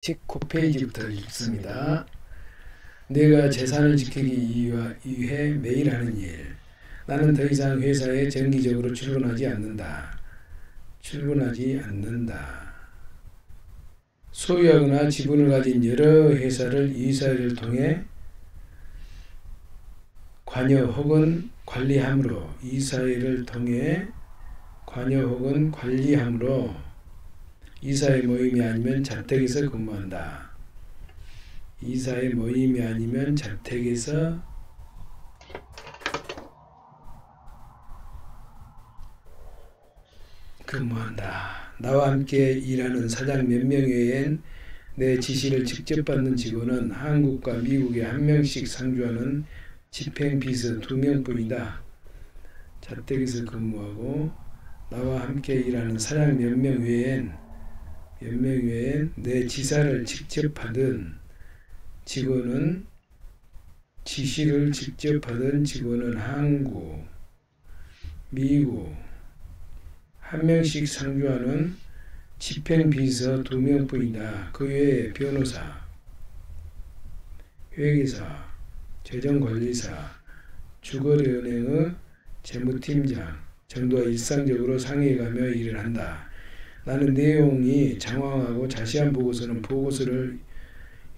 19페이지부터 읽습니다. 내가 재산을 지키기 위해 매일 하는 일. 나는 더 이상 회사에 정기적으로 출근하지 않는다. 소유하거나 지분을 가진 여러 회사를 이사회를 통해 관여 혹은 관리함으로 이사회 모임이 아니면 자택에서 근무한다. 나와 함께 일하는 사장 몇 명 외엔 내 지시를 직접 받는 직원은 한국과 미국에 한 명씩 상주하는 집행비서 2명뿐이다. 자택에서 근무하고 나와 함께 일하는 사장 몇 명 외엔 내 지시를 직접 받은 직원은 한국, 미국 한 명씩 상주하는 집행비서 2명뿐이다. 그 외에 변호사, 회계사, 재정관리사, 주거래은행의 재무팀장 정도와 일상적으로 상의해가며 일을 한다. 나는 내용이 장황하고 자세한 보고서를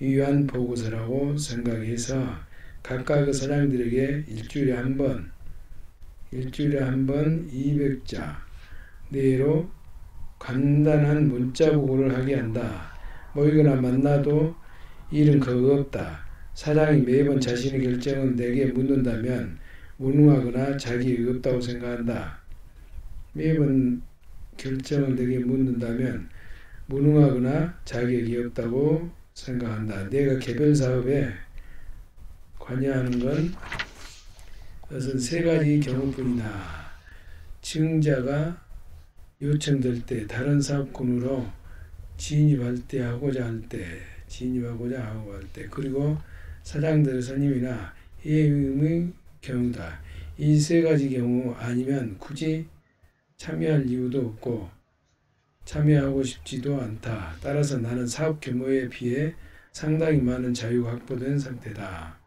위한 보고서라고 생각해서 각각의 사장들에게 일주일에 한 번 200자 내로 간단한 문자 보고를 하게 한다. 모이거나 만나도 일은 거의 없다. 사장이 매번 자신의 결정은 내게 묻는다면 무능하거나 자격이 없다고 생각한다. 매번 결정을 내게 묻는다면 무능하거나 자격이 없다고 생각한다. 내가 개별 사업에 관여하는 것은 3가지 경우뿐이다. 증자가 요청될 때, 다른 사업군으로 진입하고자 할 때, 그리고 사장들의 선임이나 해임의 경우다. 이 3가지 경우 아니면 굳이 참여할 이유도 없고 참여하고 싶지도 않다. 따라서 나는 사업 규모에 비해 상당히 많은 자유가 확보된 상태다.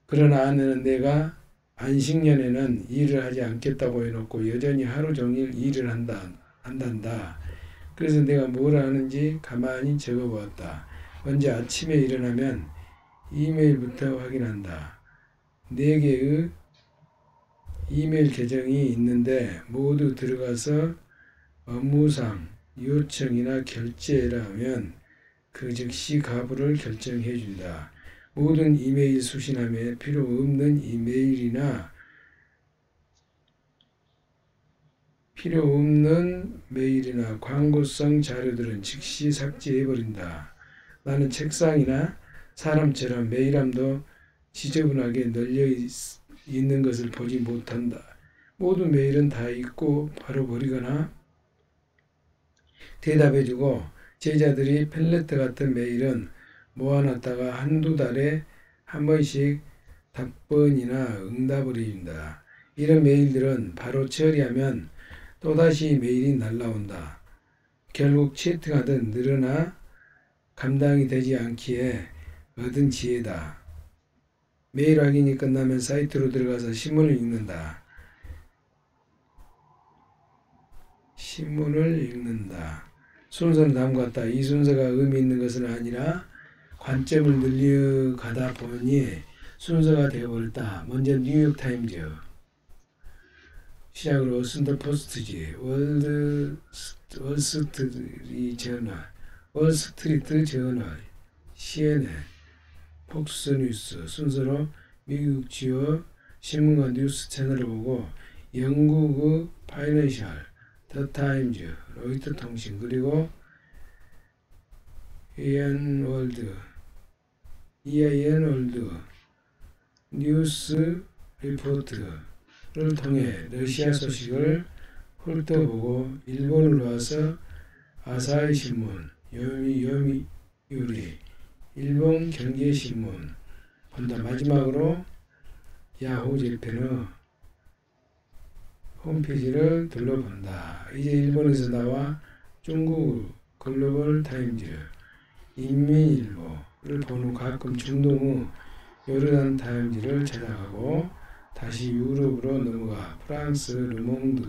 그러나 아내는 내가 안식년에는 일을 하지 않겠다고 해놓고 여전히 하루 종일 일을 한단다. 그래서 내가 뭘 하는지 가만히 적어보았다. 먼저 아침에 일어나면 이메일부터 확인한다. 4개의 이메일 계정이 있는데 모두 들어가서 업무상 요청이나 결제라면 그 즉시 가부를 결정해 준다. 모든 이메일 수신함에 필요 없는 메일이나 광고성 자료들은 즉시 삭제해버린다. 나는 책상이나 사람처럼 메일함도 지저분하게 널려 있는 것을 보지 못한다. 모든 메일은 다 읽고 바로 버리거나 대답해주고 제자들이 펠레트 같은 메일은 모아놨다가 한두 달에 한 번씩 답변이나 응답을 해준다. 이런 메일들은 바로 처리하면 또다시 메일이 날라온다. 결국 채팅하듯 늘어나 감당이 되지 않기에 얻은 지혜다. 메일 확인이 끝나면 사이트로 들어가서 신문을 읽는다. 순서는 다음과 같다. 이 순서가 의미 있는 것은 아니라 관점을 늘려가다 보니 순서가 되어버렸다. 먼저 뉴욕타임즈, 시작으로 워싱턴포스트지, 월스트리트 저널, CNN, 폭스뉴스 순서로 미국 주요 신문과 뉴스 채널을 보고 영국의 파이낸셜, 더 타임즈, 로이터 통신, 그리고 EIN 월드, 뉴스 리포트를 통해 러시아 소식을 훑어보고 일본으로 와서 아사히 신문, 요미우리, 일본 경제신문 본다. 마지막으로 야후 재팬의 홈페이지를 둘러본다. 이제 일본에서 나와 중국 글로벌 타임즈, 인민일보를 본 후 가끔 중동 후 요르단 타임즈를 찾아가고 다시 유럽으로 넘어가 프랑스 르몽드,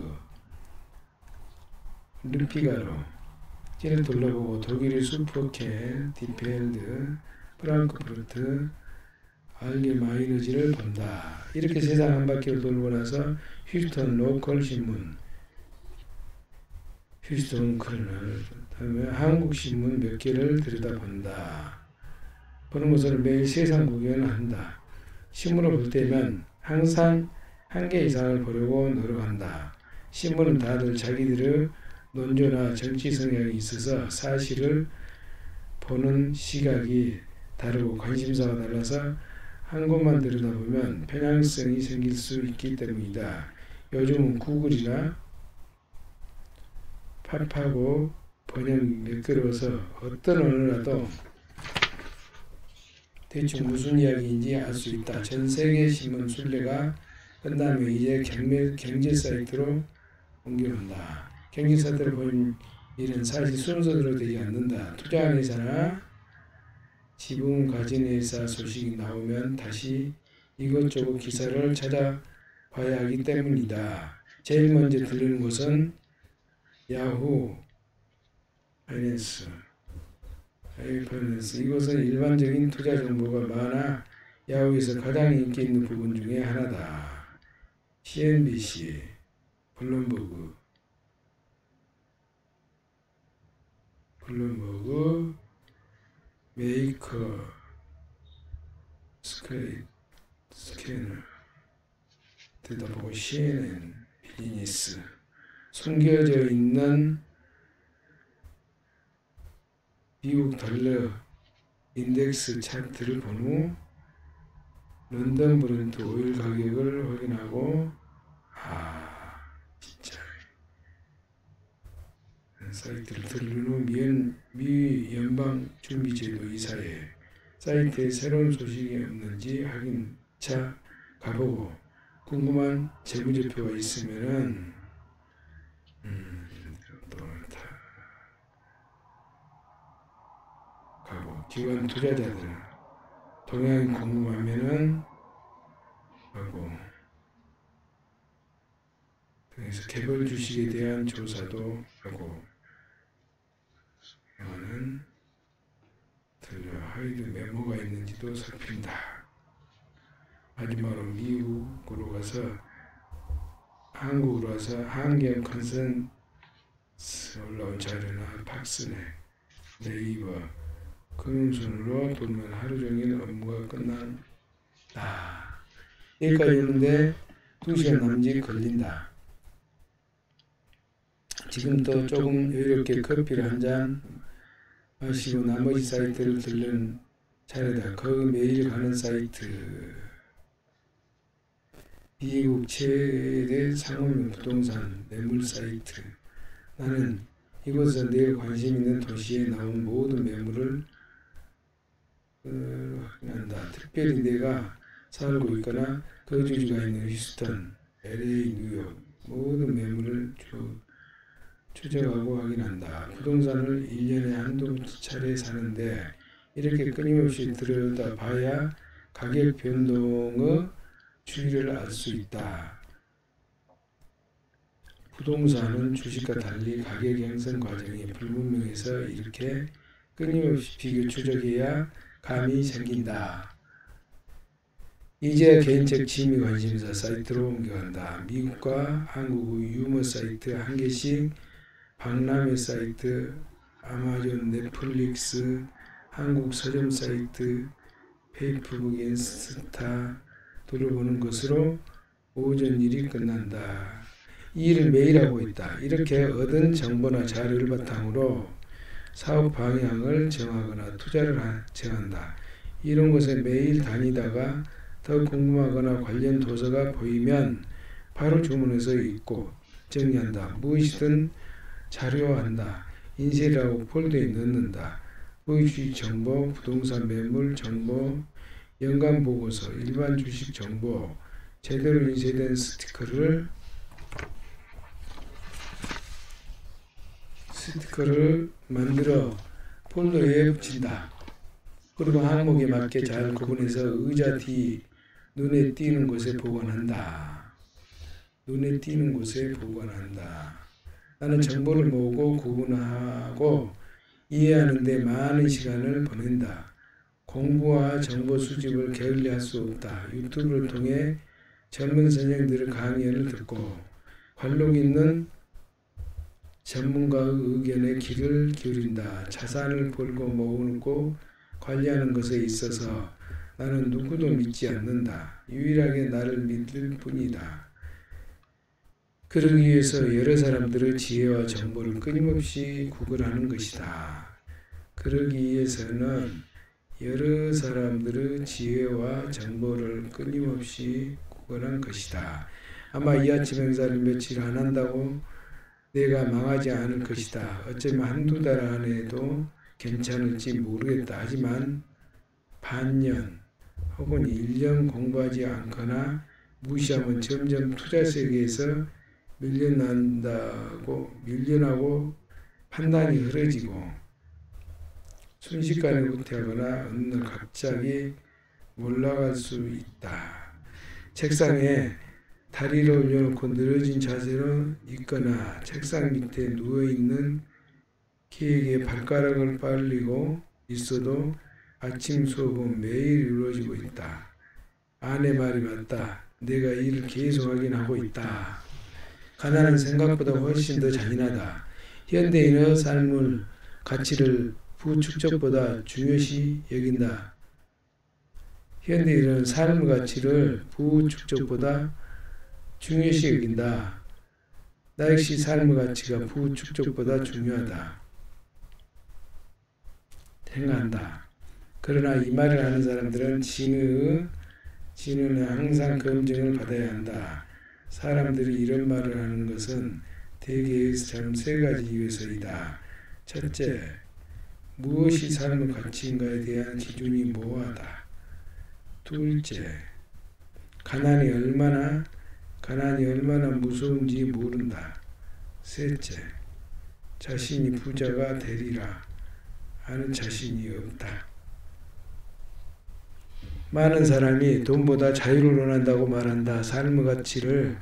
르피가로를 둘러보고 독일의 수포케, 디펠드, 프랑크푸르트, 알게마이너지를 본다. 이렇게 세상 한 바퀴를 돌고 나서 휴스턴 로컬 신문, 휴스턴 커널, 다음에 한국 신문 몇 개를 들여다본다. 보는 것을 매일 세상 구경을 한다. 신문을 볼 때면 항상 한 개 이상을 보려고 노력한다. 신문은 다들 자기들의 논조나 정치 성향이 있어서 사실을 보는 시각이 다르고 관심사가 달라서 한 곳만 들여다보면 편향성이 생길 수 있기 때문이다. 요즘은 구글이나 팝하고 번역이 매끄러워서 어떤 언어라도 대충 무슨 이야기인지 알 수 있다. 전 세계 신문 순례가 끝나면 이제 경제 사이트로 옮겨온다. 경제 사이트를 보는 일은 사실 순서대로 되지 않는다. 투자한 회사나 지분 가진 회사 소식이 나오면 다시 이것저것 기사를 찾아봐야 하기 때문이다. 제일 먼저 들리는 곳은 야후, 파이낸스. 이것은 일반적인 투자 정보가 많아 야후에서 가장 인기 있는 부분 중에 하나다. CNBC, 블룸버그, 메이커, 스캐너, 들여다보고 CNN, 비즈니스, 숨겨져 있는 미국 달러 인덱스 차트를 본 후 런던 브렌트 오일 가격을 확인하고 진짜 사이트를 들른 후 미 연방준비제도 이사회 사이트에 새로운 소식이 없는지 확인차 가보고 궁금한 재무제표가 있으면은 가고 기관 투자자들 동향이 궁금하면은 하고 그래서 개별 주식에 대한 조사도 하고 이거는 들려 하이드 메모가 있는지도 살핀다. 마지막으로 미국으로 가서 한국으로 와서 한경 컨센서스 올라온 자료나 팍스넷, 네이버 금융순으로 돌면 하루 종일 업무가 끝난다. 여기까지 있는데 2시간 남짓 걸린다. 지금 또 조금 여유롭게 커피를 한 잔 마시고 나머지 사이트를 들르는 차례다. 거기 매일 가는 사이트. 미국 최대 상업용 부동산 매물 사이트. 나는 이곳에서 내가 관심 있는 도시에 나온 모든 매물을 확인한다. 특별히 내가 살고 있거나 거주지가 있는 휴스턴, LA, 뉴욕 모든 매물을 추적하고 확인한다. 부동산을 1년에 한두 차례 사는데 이렇게 끊임없이 들여다봐야 가격 변동의 추이를 알 수 있다. 부동산은 주식과 달리 가격 형성 과정이 불분명해서 이렇게 끊임없이 비교 추적해야 감이 생긴다. 이제 개인적 취미 관심사 사이트로 옮겨간다. 미국과 한국의 유머 사이트 한 개씩, 박람회 사이트, 아마존, 넷플릭스, 한국 서점 사이트, 페이스북, 인스타 돌아보는 것으로 오전 일이 끝난다. 이 일을 매일 하고 있다. 이렇게 얻은 정보나 자료를 바탕으로 사업 방향을 정하거나 투자를 정한다. 이런 곳에 매일 다니다가 더 궁금하거나 관련 도서가 보이면 바로 주문해서 읽고 정리한다. 무엇이든 자료화한다. 인쇄하고 폴더에 넣는다. 무의식 정보, 부동산 매물 정보, 연간 보고서, 일반 주식 정보, 제대로 인쇄된 스티커를 스티커를 만들어 폴더에 붙인다. 그리고 항목에 맞게 잘 구분해서 의자 뒤 눈에 띄는 곳에 보관한다. 눈에 띄는 곳에 보관한다. 나는 정보를 모으고 구분하고 이해하는 데 많은 시간을 보낸다. 공부와 정보 수집을 게을리할 수 없다. 유튜브를 통해 젊은 선생님들의 강연을 듣고 관록 있는 전문가의 의견에 귀를 기울인다. 자산을 벌고 모으고 관리하는 것에 있어서 나는 누구도 믿지 않는다. 유일하게 나를 믿을 뿐이다. 그러기 위해서 여러 사람들의 지혜와 정보를 끊임없이 구걸하는 것이다. 그러기 위해서는 여러 사람들의 지혜와 정보를 끊임없이 구걸한 것이다. 아마 이 아침 행사를 며칠 안 한다고 내가 망하지 않을 것이다. 어쩌면 한두 달 안에도 괜찮을지 모르겠다. 하지만 반년 혹은 1년 공부하지 않거나 무시하면 점점 투자 세계에서 밀려나고 판단이 흐려지고 순식간에 후퇴하거나 어느 날 갑자기 올라갈 수 있다. 책상에 다리를 올려놓고 늘어진 자세로 있거나 책상 밑에 누워있는 키에게 발가락을 빨리고 있어도 아침 수업은 매일 이루어지고 있다. 아내 말이 맞다. 내가 일을 계속 하긴 하고 있다. 가난은 생각보다 훨씬 더 잔인하다. 현대인의 삶의 가치를 부축적보다 중요시 여긴다. 현대인은 삶의 가치를 부축적보다 중요시 여긴다. 나 역시 삶의 가치가 부축적보다 중요하다. 생각한다. 그러나 이 말을 하는 사람들은 진의는 항상 검증을 받아야 한다. 사람들이 이런 말을 하는 것은 대개 참 세 가지 이유에서이다. 첫째, 무엇이 삶의 가치인가에 대한 기준이 모호하다. 둘째, 가난이 얼마나 무서운지 모른다. 셋째, 자신이 부자가 되리라 하는 자신이 없다. 많은 사람이 돈보다 자유를 원한다고 말한다. 삶의 가치를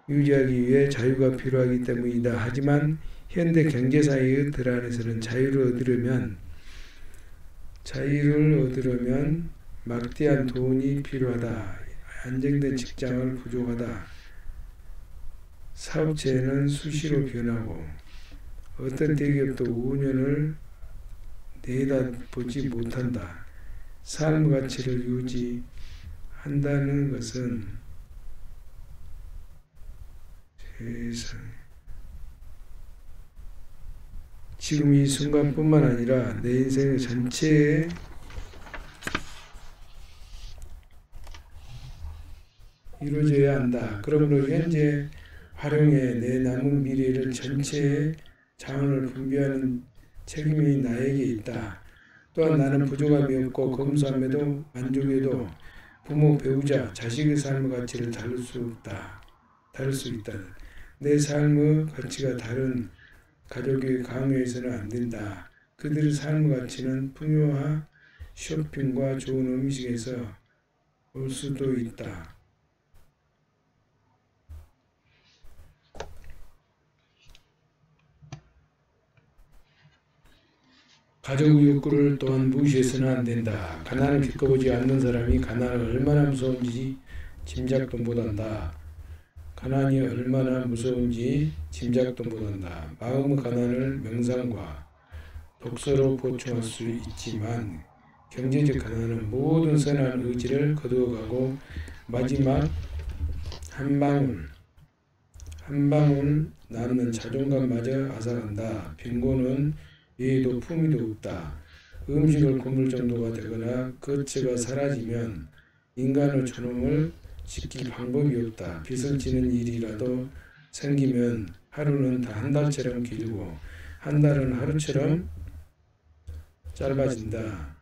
유지하기 위해 자유가 필요하기 때문이다. 하지만 현대 경제사회의 틀 안에서는 자유를 얻으려면 막대한 돈이 필요하다. 안정된 직장을 부족하다. 사업체는 수시로 변하고 어떤 대기업도 5년을 내다보지 못한다. 삶의 가치를 유지한다는 것은 지금 이 순간뿐만 아니라 내 인생 전체에 이루어져야 한다. 그러므로 현재 활용해 내 남은 미래를 전체의 자원을 분배하는 책임이 나에게 있다. 또한 나는 부족함이 없고 검소함에도 만족에도 부모, 배우자, 자식의 삶의 가치를 다룰 수 있다. 내 삶의 가치가 다른 가족의 강요해서는 안 된다. 그들의 삶의 가치는 풍요와 쇼핑과 좋은 음식에서 올 수도 있다. 가족의 욕구를 또한 무시해서는 안 된다. 가난을 겪어보지 않는 사람이 가난을 얼마나 무서운지 짐작도 못한다. 가난이 얼마나 무서운지 짐작도 못한다. 마음의 가난을 명상과 독서로 보충할 수 있지만 경제적 가난은 모든 선한 의지를 거두어가고 마지막 한 방울 남는 자존감마저 앗아간다. 빈곤은 예의도 품위도 없다. 음식을 굶을 정도가 되거나 거처가 사라지면 인간의 존엄을 지킬 방법이 없다. 빚을 지는 일이라도 생기면 하루는 다 한 달처럼 길고 한 달은 하루처럼 짧아진다.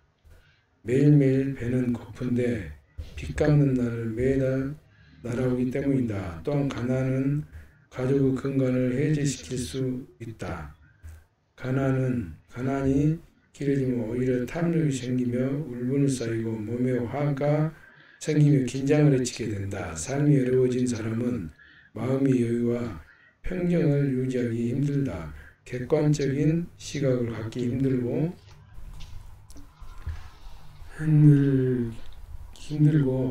매일매일 배는 고픈데 빚 갚는 날을 매달 날아오기 때문이다. 또한 가난은 가족의 근간을 해제시킬 수 있다. 가난이 길어지면 오히려 탐욕이 생기며 울분을 쌓이고 몸에 화가 생기며 긴장을 해치게 된다. 삶이 어려워진 사람은 마음의 여유와 평정을 유지하기 힘들다. 객관적인 시각을 갖기 힘들고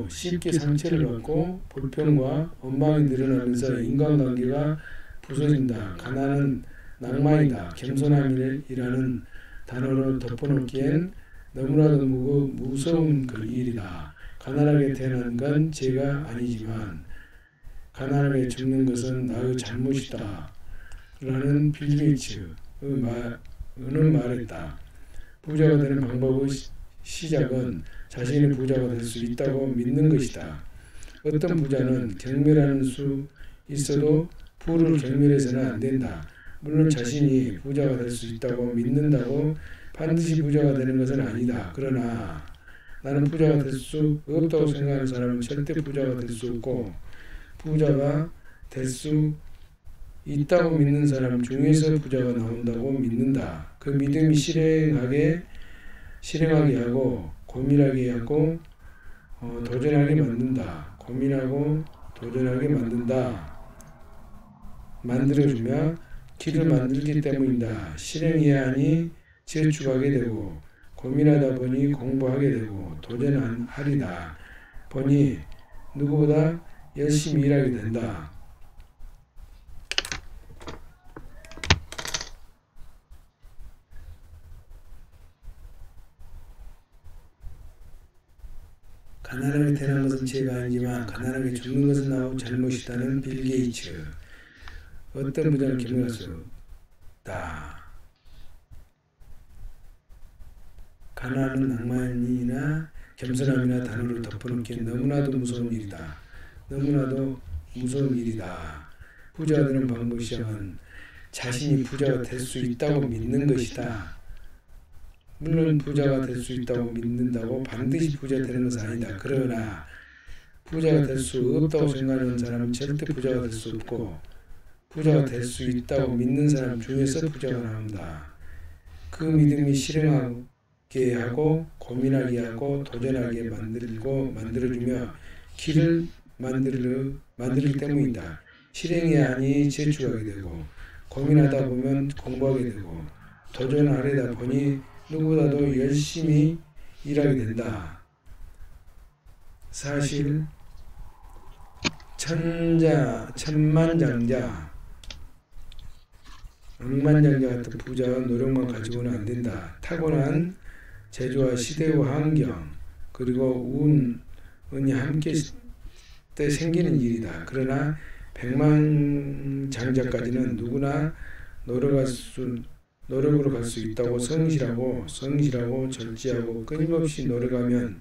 쉽게 상처를 받고 불평과 원망이 늘어나면서 인간관계가 부서진다. 가난은 낭만이다. 겸손함이라는 단어로 덮어놓기엔 너무나도 무서운 그 일이다. 가난하게 태어난 건 죄가 아니지만 가난하게 죽는 것은 나의 잘못이다. 라는 빌 게이츠는 말했다. 부자가 되는 방법의 시작은 자신이 부자가 될 수 있다고 믿는 것이다. 어떤 부자는 경멸하는 수 있어도 부를 경멸해서는 안 된다. 물론 자신이 부자가 될 수 있다고 믿는다고 반드시 부자가 되는 것은 아니다. 그러나 나는 부자가 될 수 없다고 생각하는 사람은 절대 부자가 될 수 없고 부자가 될 수 있다고 믿는 사람 중에서 부자가 나온다고 믿는다. 그 믿음이 실행하게 하고 고민하게 하고 도전하게 만든다. 고민하고 도전하게 만들어주며 길을 만들기 때문이다. 실행해야 하니 재촉하게 되고 고민하다 보니 공부하게 되고 도전하리다 보니 누구보다 열심히 일하게 된다. 가난하게 태어난 것은 죄가 아니지만 가난하게 죽는 것은 나의 잘못이다는 빌 게이츠. 어떤 부자는 경멸할 수 없다. 가난은 낭만이나 겸손함이나 단어를 덮어놓기엔 너무나도 무서운 일이다. 부자가 되는 방법 시작은 자신이 부자가 될 수 있다고 믿는 것이다. 물론 부자가 될 수 있다고 믿는다고 반드시 부자 되는 것은 아니다. 그러나 부자가 될 수 없다고 생각하는 사람은 절대 부자가 될 수 없고 부자가 될 수 있다고 믿는 사람 중에서 부자가 나온다. 그 믿음이 실행하게 하고 고민하게 하고 도전하게 만들어주며 길을 만들기 때문이다. 실행해야 하니 재촉하게 되고 고민하다 보면 공부하게 되고 도전하려다 보니 누구보다도 열심히 일하게 된다. 사실 천만장자, 억만장자 같은 부자와 노력만 가지고는 안 된다. 타고난 재주와 시대와 환경 그리고 운이 함께 때 생기는 일이다. 그러나 백만장자까지는 누구나 노력으로 갈 수 있다고 성실하고 절제하고 끊임없이 노력하면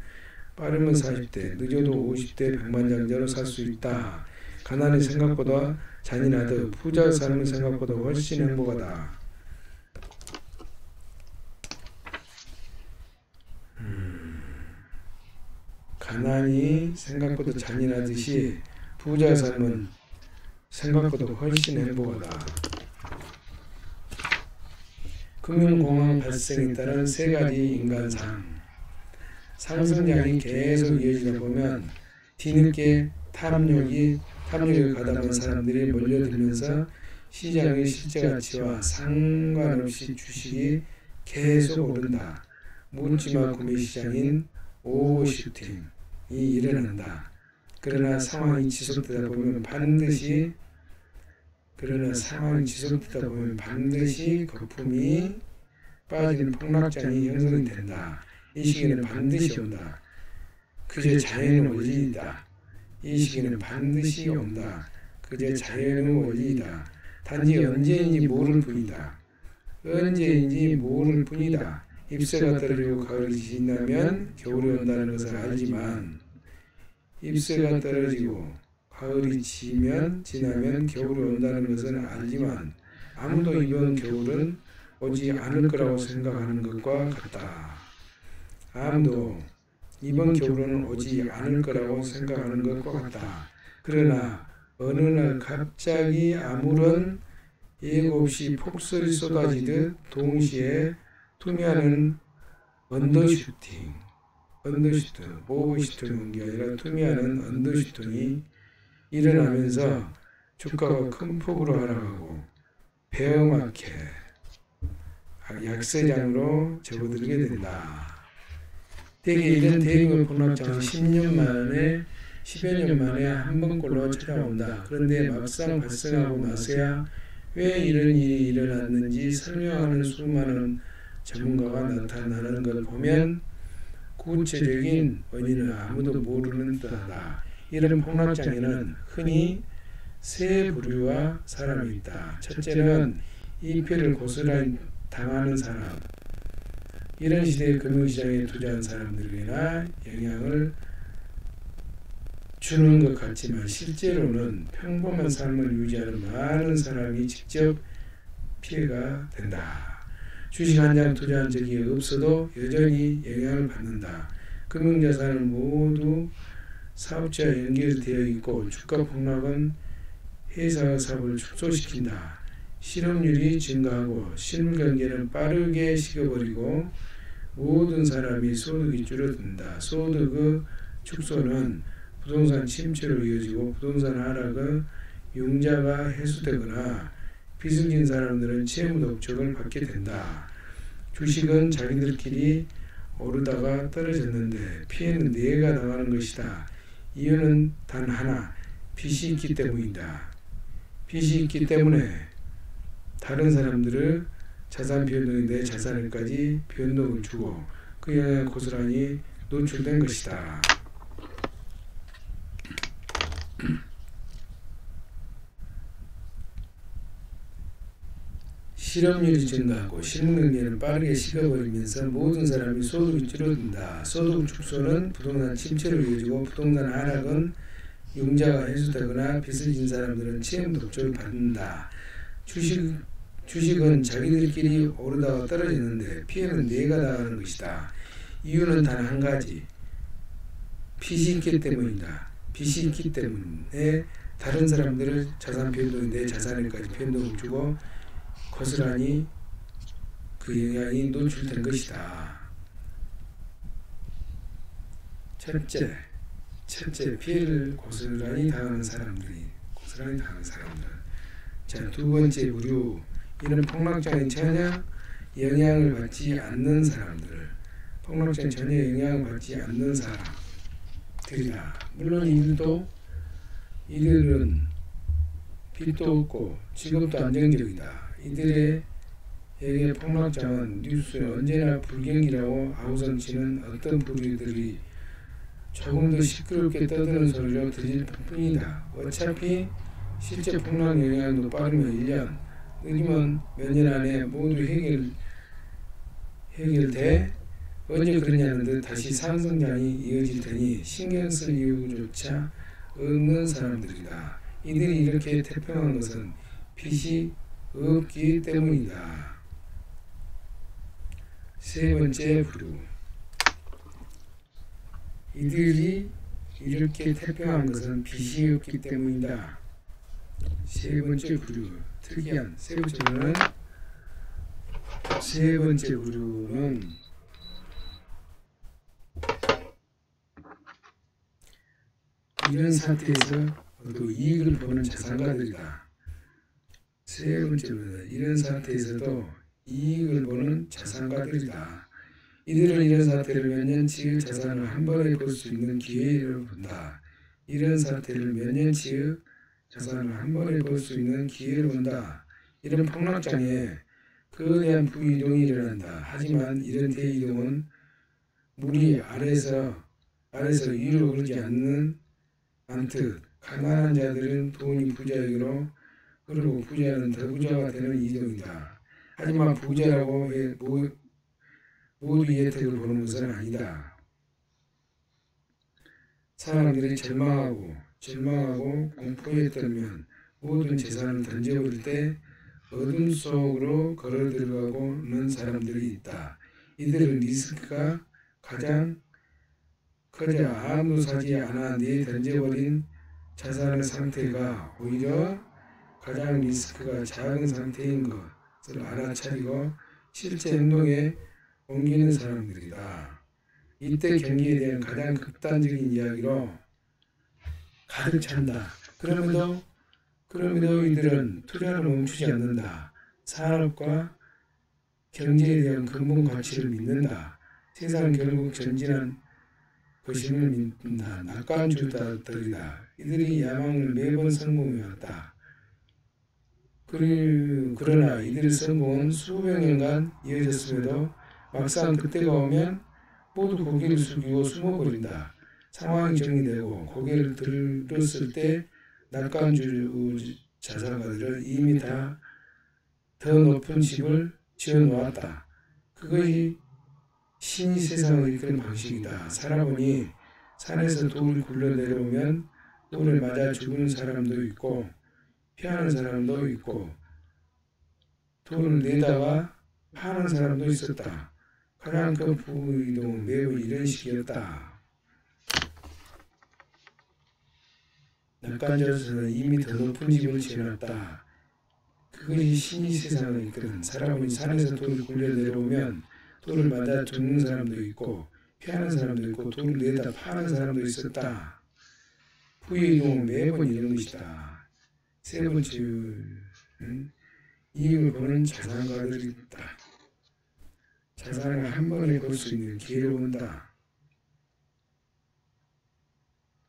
빠르면 40대, 늦어도 50대 백만장자로 살 수 있다. 가난이 생각보다 잔인하듯 부자 삶은 생각보다 훨씬 행복하다. 가난이 생각보다 잔인하듯이 부자 삶은 생각보다 훨씬 행복하다. 금융공황 발생에 따른 세 가지 인간상. 상승장이 계속 이어지다 보면 뒤늦게 탐욕에 가담한 사람들이 몰려들면서 시장의 실제 가치와 상관없이 주식이 계속 오른다. 묻지마 구매 시장인 오버슈팅이 일어난다. 그러나 상황이 지속되다 보면 반드시 거품이 빠지는 폭락장이 형성이 된다. 이 시기는 반드시 온다. 그저 자연의 원리이다. 이 시기는 반드시 온다. 그저 자연의 원리이다. 단지 언제인지 모를 뿐이다. 잎새가 떨어지고 가을이 지나면 겨울이 온다는 것을 알지만 잎새가 떨어지고 가을이 지나면 겨울이 온다는 것은 알지만 아무도 이번 겨울은 오지 않을 거라고 생각하는 것과 같다. 아무도 이번 겨울은 오지 않을 거라고 생각하는 것과 같다. 그러나 어느 날 갑자기 아무런 예고 없이 폭설이 쏟아지듯 동시에 투미하는 언더슈팅, 오버슈팅이 아니라 투미하는 언더슈팅이 일어나면서 주가가 큰 폭으로 하락하고 베어마켓, 약세장으로 접어들게 된다. 대개 이런 대규모 폭락장은 10년 만에 10여 년 만에 한 번꼴로 찾아온다. 그런데 막상 발생하고 나서야 왜 이런 일이 일어났는지 설명하는 수많은 전문가가 나타나는 걸 보면 구체적인 원인은 아무도 모르는 듯하다. 이런 폭락장에는 흔히 세 부류와 사람이 있다. 첫째는 이표를 고스란히 당하는 사람. 이런 시대의 금융시장에 투자한 사람들에게나 영향을 주는 것 같지만 실제로는 평범한 삶을 유지하는 많은 사람이 직접 피해가 된다. 주식 한 장 투자한 적이 없어도 여전히 영향을 받는다. 금융자산은 모두 사업자와 연결되어 있고 주가 폭락은 회사 사업을 축소시킨다. 실업률이 증가하고 실물 경제는 빠르게 식어버리고 모든 사람이 소득이 줄어든다. 소득의 축소는 부동산 침체로 이어지고 부동산 하락은 융자가 해소되거나 빚을 진 사람들은 채무 독촉을 받게 된다. 주식은 자기들끼리 오르다가 떨어졌는데 피해는 내가 당하는 것이다. 이유는 단 하나, 빚이 있기 때문이다. 빚이 있기 때문에 다른 사람들의 자산 변동이 내 자산에까지 변동을 주고 그 영향에 고스란히 노출된 것이다. 실업률이 증가하고 실물경제는 빠르게 식어버리면서 모든 사람이 소득이 줄어든다. 소득 축소는 부동산 침체로 이어지고 부동산 하락은 융자가 해소되거나 빚을 진 사람들은 채무 독촉을 받는다. 주식은 자기들끼리 오르다가 떨어지는데 피해는 내가 당하는 것이다. 이유는 단 한 가지, 빚이 있기 때문이다. 빚이 있기 때문에 다른 사람들은 자산 변동이 내 자산에까지 변동을 주고 고스란히 그 영향이 노출된 것이다. 첫째, 피해를 고스란히 당하는 사람들. 자, 두 번째 부류, 이런 폭락장에 전혀 영향을 받지 않는 사람들. 폭락장에 전혀 영향을 받지 않는 사람들이다. 물론 이들은 빚도 없고 직업도 안정적이다. 이들에게 폭락장은 뉴스에 언제나 불경이라고 아우성치는 어떤 부류들이 조금 더 시끄럽게 떠드는 소리로 들릴 뿐이다. 어차피 실제 폭락 영향도 빠르면 1년, 늦으면 몇 년 안에 모두 해결돼 언제 그러냐는 듯 다시 상승장이 이어질 테니 신경 쓸 이유조차 없는 사람들이다. 이들이 이렇게 태평한 것은 빚이 없기 때문이다. 세 번째 부류, 이들이 이렇게 태평한 것은 빚이 없기 때문이다. 세 번째 부류, 특이한 세 번째 부류는 이런 상태에서 이익을 보는 자산가들이다. 세 번째는 이런 상태에서도 이익을 보는 자산가들이다. 이들은 이런 상태를 몇 년치의 자산을 한 번에 볼 수 있는 기회를 본다. 이런 상태를 몇 년치의 자산을 한 번에 볼 수 있는 기회를 본다. 이런 폭락장에 거대한 부이동이 일어난다. 하지만 이런 대이동은 물이 아래서 위로 흐르지 않듯 가난한 자들은 돈이 부자에게로 흐르고 부자는 더 부자가 되는 이동이다. 하지만 부자라고 모두 이 혜택을 보는 것은 아니다. 사람들이 절망하고 공포에 떨면 모든 재산을 던져버릴 때 어둠 속으로 걸어 들어가고는 사람들이 있다. 이들은 리스크가 가장 커져 아무도 사지 않아 내 던져버린 자산의 상태가 오히려 가장 리스크가 작은 상태인 것을 알아차리고 실제 행동에 옮기는 사람들이다. 이때 경기에 대한 가장 극단적인 이야기로 가득 찬다. 그럼에도 이들은 투자를 멈추지 않는다. 산업과 경제에 대한 근본 가치를 믿는다. 세상 결국 전진한 것임을 믿는다. 낙관주의자들이다. 이들이 야망을 매번 성공해왔다. 그러나 이들의 성공은 수백 년간 이어졌음에도 막상 그때가 오면 모두 고개를 숙이고 숨어버린다. 상황이 정리되고 고개를 들었을 때 낙관주의 자산가들은 이미 다 더 높은 집을 지어놓았다. 그것이 신이 세상을 이끄는 방식이다. 살아보니 산에서 돌이 굴러 내려오면 돌을 맞아 죽는 사람도 있고 피하는 사람도 있고 돌을 내다가 파는 사람도 있었다. 가장 큰 부이동은 매우 이런 식이었다. 낙관자로서는 이미 더 높은 집을 지어놨다. 그것이 신이 세상을 이끄는 살아보니 산에서 돌이 굴려 내려오면 돌을 맞아 죽는 사람도 있고 피하는 사람도 있고 돌을 내다 파는 사람도 있었다. 부이동은 매번 이런 것이다. 세 번째는 이익을 보는 자산가들이 있다. 자산을 한 번에 볼 수 있는 기회를 본다.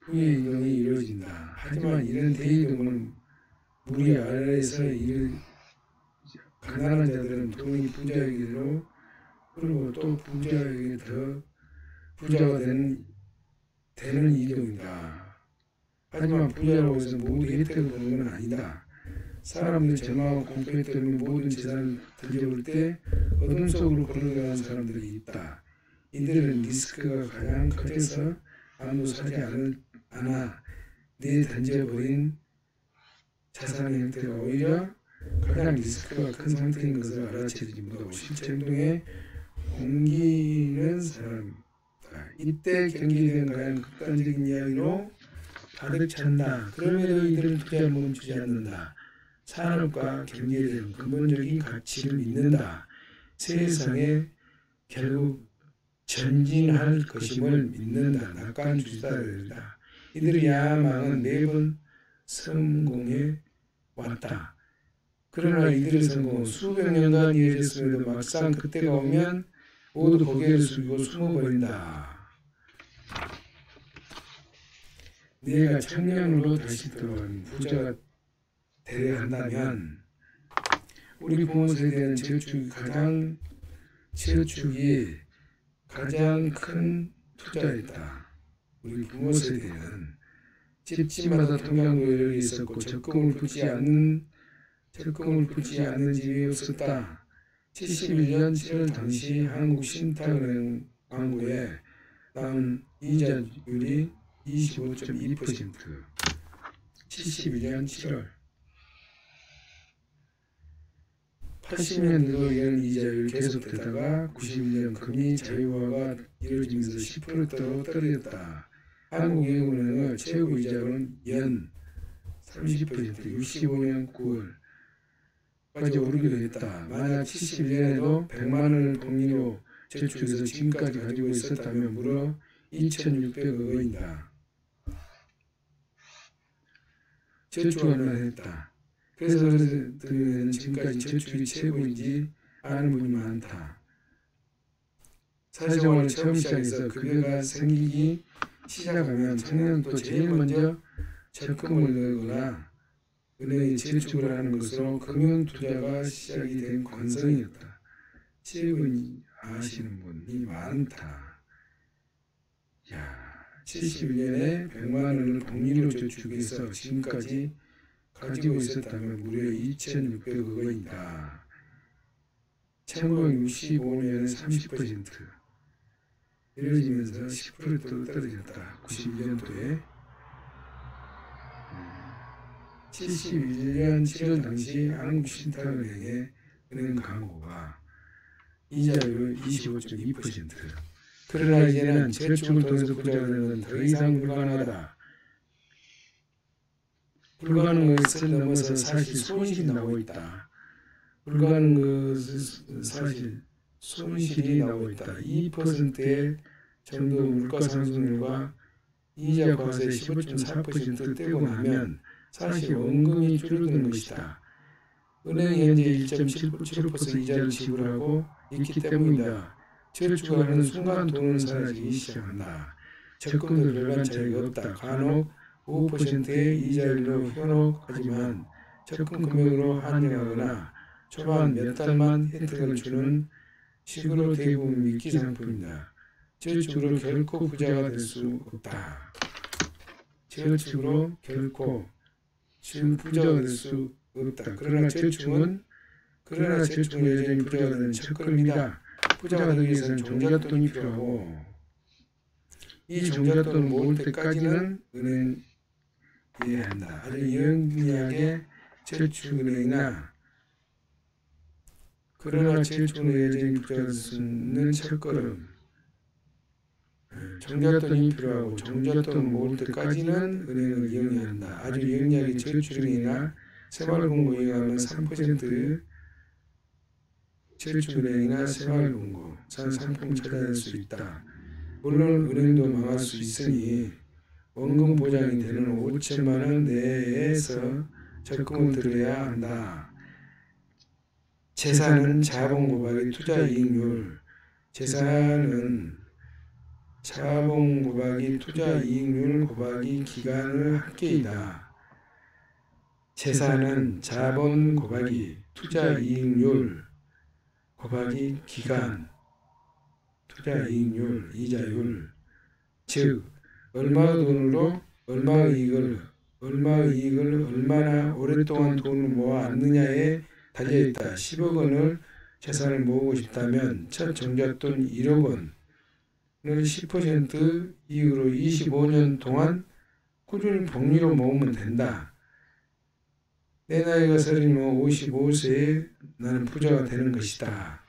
부이동이 이루어진다. 하지만 이런 대이동은 무리 아래에서 가난한 자들은 돈이 부자에게로 그리고 또 부자에게 더 부자가 되는 이동이다. 하지만 부자라고 해서 모두 혜택을 보는 건 아니다. 사람들이 절망하고 공포에 떨며 모든 재산을 던져볼 때 어둠 속으로 걸어가는 사람들이 있다. 이들은 리스크가 가장 커져서 아무도 사지 않아 던져버린 자산의 형태가 오히려 가장 리스크가 큰 상태인 것을 알아채지 못하고 실제 행동에 옮기는 사람이다. 이때 경기에 대한 가장 극단적인 이야기로 가득 찬다. 그럼에도 이들은 투자를 멈추지 않는다. 산업과 경제에 대한 근본적인 가치를 믿는다. 세상에 결국 전진할 것임을 믿는다. 낙관주의자들이다. 이들의 야망은 매번 성공해 왔다. 그러나 이들의 성공은 수백 년간 이어졌음에도 막상 그때가 오면 모두 고개를 숙이고 숨어버린다. 내가 청년으로 다시 돌아가는 부자가 되어야 한다면 우리 부모 세대는 저축이 가장 큰 투자였다. 우리 부모 세대는 집집마다 통장노래를 있었고 적금을 붙지 않는 집이 없었다. 71년 7월 당시 한국신탁은행 광고에 나온 이자율이 25.2%. 71년 7월 80년대도 이런 이자율이 계속되다가 91년 금리 자유화가 이루어지면서 10%대로 떨어졌다. 한국예금은행의 최고 이자율은 연 30%, 65년 9월까지 오르기도 했다. 만약 71년에도 100만 원을 복리로 저축해서 지금까지 가지고 있었다면 무려 2,600억 원이다. 저축을 얼마나 했다. 그래서 그들은 지금까지 저축이 최고인지 아는 분이 많다. 사회생활을 처음 시작해서 급여가 생기기 시작하면 청년은 또 제일 먼저 적금을 넣거나 은행에 저축을 하는 것으로 금융투자가 시작이 된 관성이었다. 최근 아시는 분이 많다. 71년에 100만 원을 복리로 저축해서 지금까지 가지고 있었다면 무려 2,600억 원이다. 1965년에 30% 이루어지면서 10%로 떨어졌다. 91년도에 71년 7월 당시 한국신탁은행의 은행 광고가 이자율 25.2%. 그러나 이제는 저축을 통해서 부자가 되는 건 더 이상 불가능하다. 불가능한 것을 넘어서 사실 손실이 나오고 있다. 불가능한 것은 사실 손실이 나오고 있다. 2%의 정도 물가상승률과 이자 과세 15.4% 떼고 나면 사실 원금이 줄어드는 것이다. 은행이 현재 1.75% 이자를 지불하고 있기 때문이다. 저축하는 순간 돈은 사라지기 시작한다. 적금도 별반 차이가 없다. 간혹 5%의 이자율로 현혹하지만 적금 금액으로 한정하거나 초반 몇 달만 혜택을 주는 식으로 대부분 미끼 상품이다. 저축으로 결코 부자가 될 수 없다. 저축으로 결코 부자가 될 수 없다. 그러나 저축은 여전히 부자가 되는 첫걸음이다. 부자가 되기 위해서는 종잣돈이 필요하고 이 종잣돈을 모을 때까지는 은행에 해야 한다. 아주 영리하게 저축은행이나 그러나 저축은 여전히 부자가 될 수 있는 첫걸음. 종잣돈이 필요하고 종잣돈을 모을 때까지는 은행을 이용해야 한다. 아주 영리하게 저축은행이나 새마을금고 이용하면 3% 저축은행이나 새마을금고 상품 찾아낼 수 있다. 물론 은행도 망할 수 있으니 원금 보장이 되는 5천만 원 내에서 적금을 들어야 한다. 재산은 자본 곱하기 투자 이익률. 재산은 자본 곱하기 투자 이익률 곱하기 기간의 합계이다. 재산은 자본 곱하기 투자 이익률 곱하기 기간, 투자 이익률, 이자율. 즉 얼마의 돈으로 얼마의 이익을 얼마나 오랫동안 돈을 모아왔느냐에 달려있다. 10억 원을 재산을 모으고 싶다면 첫 종잣돈 1억 원을 10% 이익으로 25년 동안 꾸준히 복리로 모으면 된다. 내 나이가 30이면 55세에 나는 부자가 되는 것이다.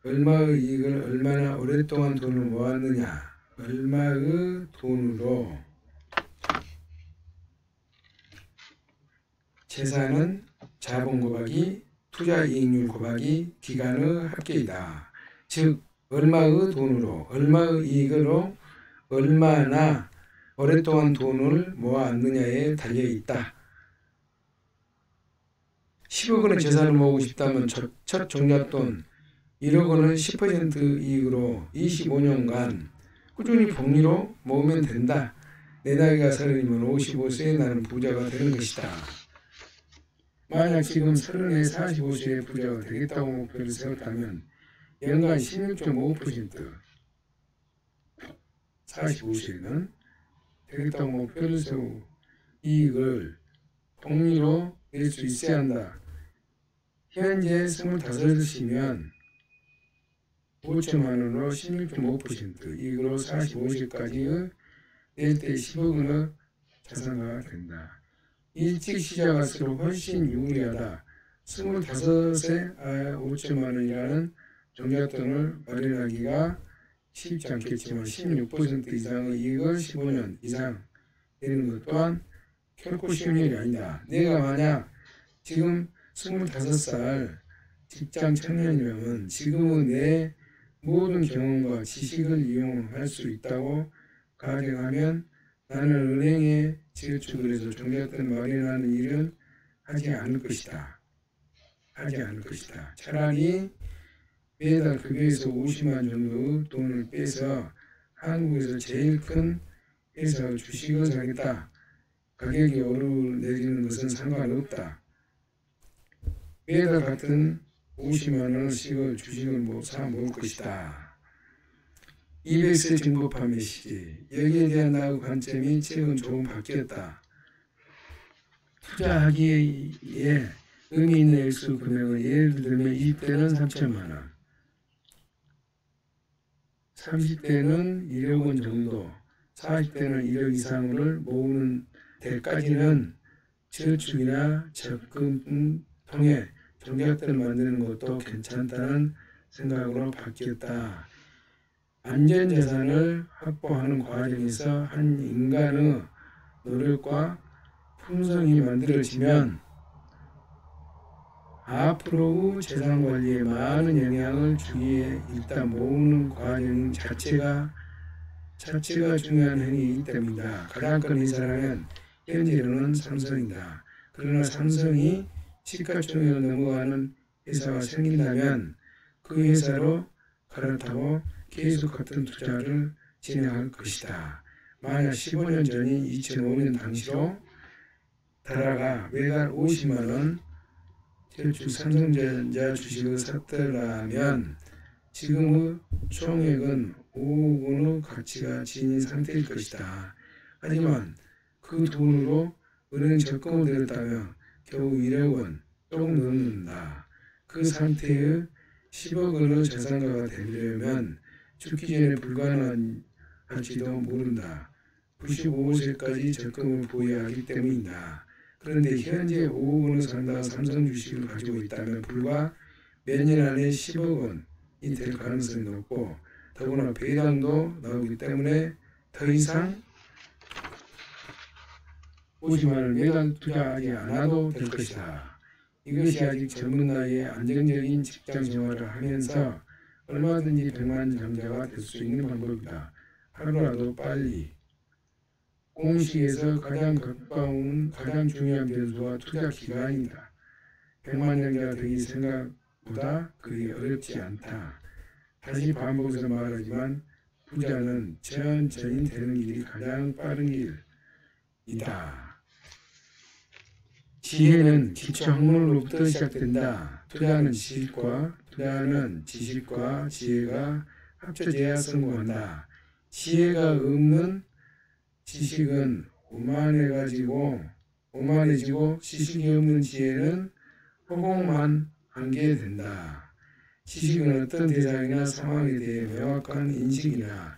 얼마의 이익을 얼마나 오랫동안 돈을 모았느냐. 얼마의 돈으로 재산은 자본 곱하기 투자 이익률 곱하기 기간의 합계이다. 즉 얼마의 돈으로 얼마의 이익으로 얼마나 오랫동안 돈을 모았느냐에 달려있다. 10억 원의 재산을 모으고 싶다면 첫 종잣돈 1억 원을 10% 이익으로 25년간 꾸준히 복리로 모으면 된다. 내 나이가 30이면 55세에 나는 부자가 되는 것이다. 만약 지금 30에 45세에 부자가 되겠다고 목표를 세웠다면 연간 16.5% 45세는 되겠다고 목표를 세우고 이익을 복리로 낼 수 있어야 한다. 현재 25이면 5천만 원으로 16.5% 이익으로 45세까지 낼 때 10억 원의 자산가가 된다. 일찍 시작할수록 훨씬 유리하다. 25세 5천만 원이라는 종잣돈을 마련하기가 쉽지 않겠지만 16% 이상의 이익을 15년 이상 내는 것 또한 결코 쉬운 일이 아니다. 내가 만약 지금 25살 직장 청년이라면 지금의 내 모든 경험과 지식을 이용할 수 있다고 가정하면 나는 은행에 저축을 해서 종잣돈 마련하는 일은 하지 않을 것이다. 차라리 매달 급여에서 50만 정도의 돈을 빼서 한국에서 제일 큰 회사 주식을 사겠다. 가격이 오르내리는 것은 상관없다. 매달 같은 50만 원씩을 주식을 사 모을 것이다. 200세 증보판 메시지. 여기에 대한 나의 관점이 최근 조금 바뀌었다. 투자하기에 의미 있는 액수 금액은 예를 들면 20대는 3천만 원, 30대는 1억 원 정도, 40대는 1억 이상을 모으는 데까지는 저축이나 적금 통해 종잣돈을 만드는 것도 괜찮다는 생각으로 바뀌었다. 안전자산을 확보하는 과정에서 한 인간의 노력과 품성이 만들어지면 앞으로의 재산관리에 많은 영향을 주기에 일단 모으는 과정 자체가 중요한 행위이기 때문이다. 가장 큰 회사라면 현재로는 삼성이다. 그러나 삼성이 시가총액을 넘어가는 회사가 생긴다면 그 회사로 갈아타고 계속 같은 투자를 진행할 것이다. 만약 15년 전인 2005년 당시로 달아가 매달 50만원 대출 삼성전자 주식을 샀더라면 지금의 총액은 5억 원의 가치가 지닌 상태일 것이다. 하지만 그 돈으로 은행 적금을 들었다면 겨우 1억 원 조금 넘는다. 그 상태의 10억 원의 자산가가 되려면 죽기 전에 불가능할지도 모른다. 95세까지 적금을 보유해야 하기 때문이다. 그런데 현재 5억 원을 산다 삼성 주식을 가지고 있다면 불과 몇 년 안에 10억 원이 될 가능성이 높고 더구나 배당도 나오기 때문에 더 이상 50만 원을 매달 투자하지 않아도 될 것이다. 이것이 아직 젊은 나이에 안정적인 직장 생활을 하면서 얼마든지 백만장자가 될 수 있는 방법이다. 하루라도 빨리 공식에서 가장 가까운 가장 중요한 변수와 투자 기간이다. 백만장자가 되기 생각보다 그리 어렵지 않다. 다시 반복해서 말하지만 부자는 천천히 되는 길이 가장 빠른 길이다. 지혜는 기초 학문으로부터 시작된다. 투자는 지식과 지혜가 합쳐져야 성공한다. 지혜가 없는 지식은 오만해지고 지식이 없는 지혜는 허공만 한게 된다. 지식은 어떤 대상이나 상황에 대해 명확한 인식이나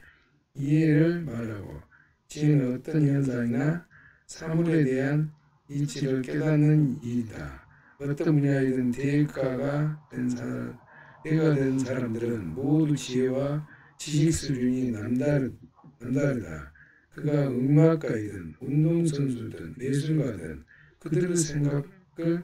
이해를 말하고 지혜는 어떤 현상이나 사물에 대한 이치를 깨닫는 일이다. 어떤 분야이든 대가가 된 사람들은 모두 지혜와 지식 수준이 남다르다. 그가 음악가이든 운동선수든 예술가든 그들의 생각을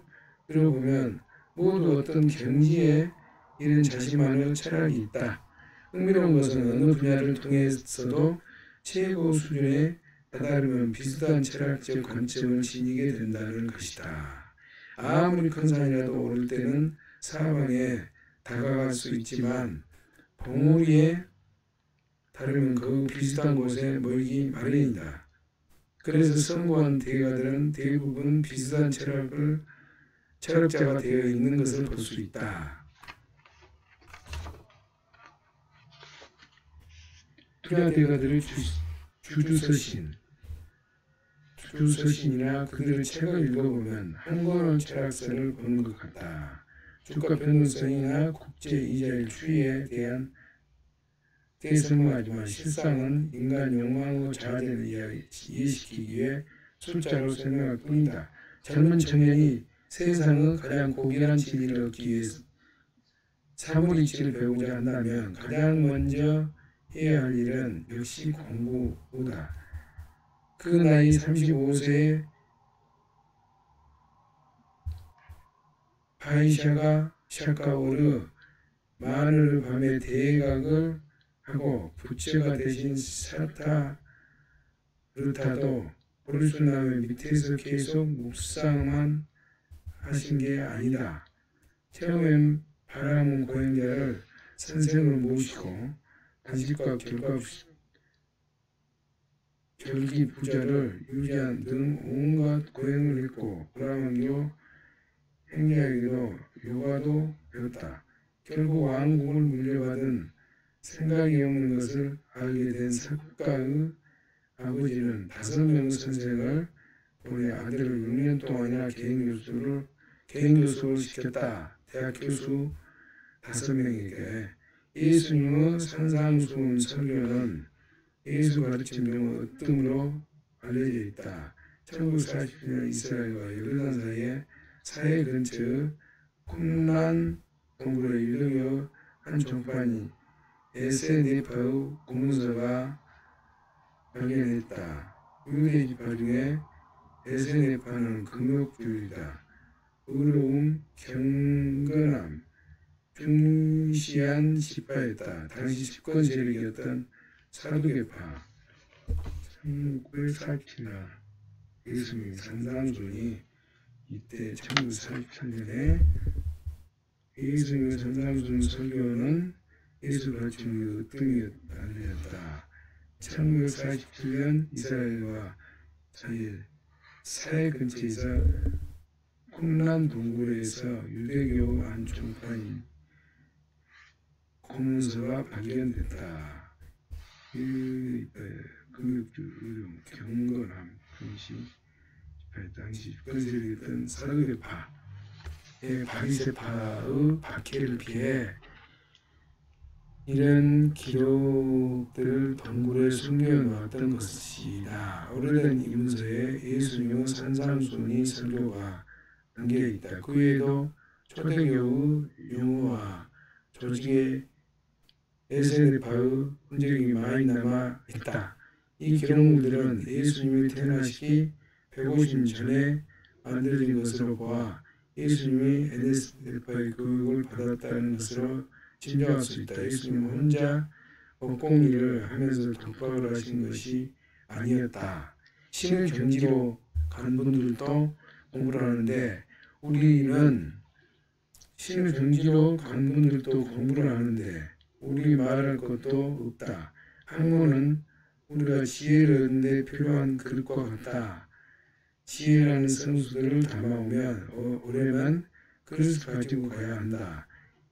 들어보면 모두 어떤 경지에 이른 자신만의 철학이 있다. 흥미로운 것은 어느 분야를 통해서도 최고 수준에 다다르면 비슷한 철학적 관점을 지니게 된다는 것이다. 아무리 큰 산이라도 오를 때는 사방에 다가갈 수 있지만 봉우리에 다르면 그 비슷한 곳에 멀기 마련이다. 그래서 성공한 대가들은 대부분 비슷한 철학자가 되어 있는 것을 볼 수 있다. 투자 대가들의 주주서신이나 그들의 책을 읽어보면 한 권의 철학서를 보는 것 같다. 주가 변동성이나 국제 이자율 추이에 대한 설명하지만 실상은 인간 욕망과 자아를 이해시키기 위해 숫자로 설명할 뿐이다. 젊은 청년이 세상의 가장 고귀한 진리를 얻기 위해 사물이치를 배우고자 한다면 가장 먼저 해야 할 일은 역시 공부다. 그 나이 35세의 샤카오르 마늘을 밤에 대각을 하고 부처가 대신 사타르타도 보르수나무 밑에서 계속 묵상만 하신 게 아니다. 처음엔 바라문 고행자를 선생으로 모시고 단식과 결기 부자를 유지한 등 온갖 고행을 했고 브라만교 행자에게도 요가도 배웠다. 결국 왕국을 물려받은 생각이 없는 것을 알게 된 석가의 아버지는 5명의 선생을 보내 아들을 6년 동안이나 개인교수를 시켰다. 대학 교수 5명에게 예수님의 산상수훈 설교는 예수 가르친 명의 으뜸으로 알려져 있다. 1940년 이스라엘과 요르단 사이에 사해 근처 쿰란 동굴에 일르며 한 종판이 에세네파의 고문서가 발견했다. 유대 지파 중에 에세네파는 금욕주의다. 의로움, 경건함, 중시한 지파였다. 당시 집권 세력이었던 사두개파. 1947년 예수님 산상순이 이때 1943년에 예수님의 산상순 설교는 예수 가르침의 으뜸이었다 알려졌다. 1947년 이스라엘과 사해 근처에서 쿰란 동굴에서 유대교 한 종파인 고문서가 발견됐다. 금욕주, 의료움, 경건함, 중시, 당시 집권세력이었던 사두개파의 바리새파의 박해를 피해 이런 기록들을 동굴에 숨겨놓았던 것이다. 오래된 이 문서에 예수님의 산상순이 설교가 담겨있다. 그 외에도 초대교의 용어와 조직의 에세네파의 흔적이 많이 남아있다. 이 기록물들은 예수님이 태어나시기 150년 전에 만들어진 것으로 보아 예수님이 에세네파의 교육을 받았다는 것으로 짐작할 수 있다. 예수님은 혼자 법공일을 하면서 독박을 하신 것이 아니었다. 신을 경지로 간 분들도 공부를 하는데 우리는 신을 경지로 간 분들도 공부를 하는데 우리 말할 것도 없다. 학문은 우리가 지혜를 얻는 데 필요한 그릇과 같다. 지혜라는 성수들을 담아오면 오래만 그릇을 가지고 가야 한다.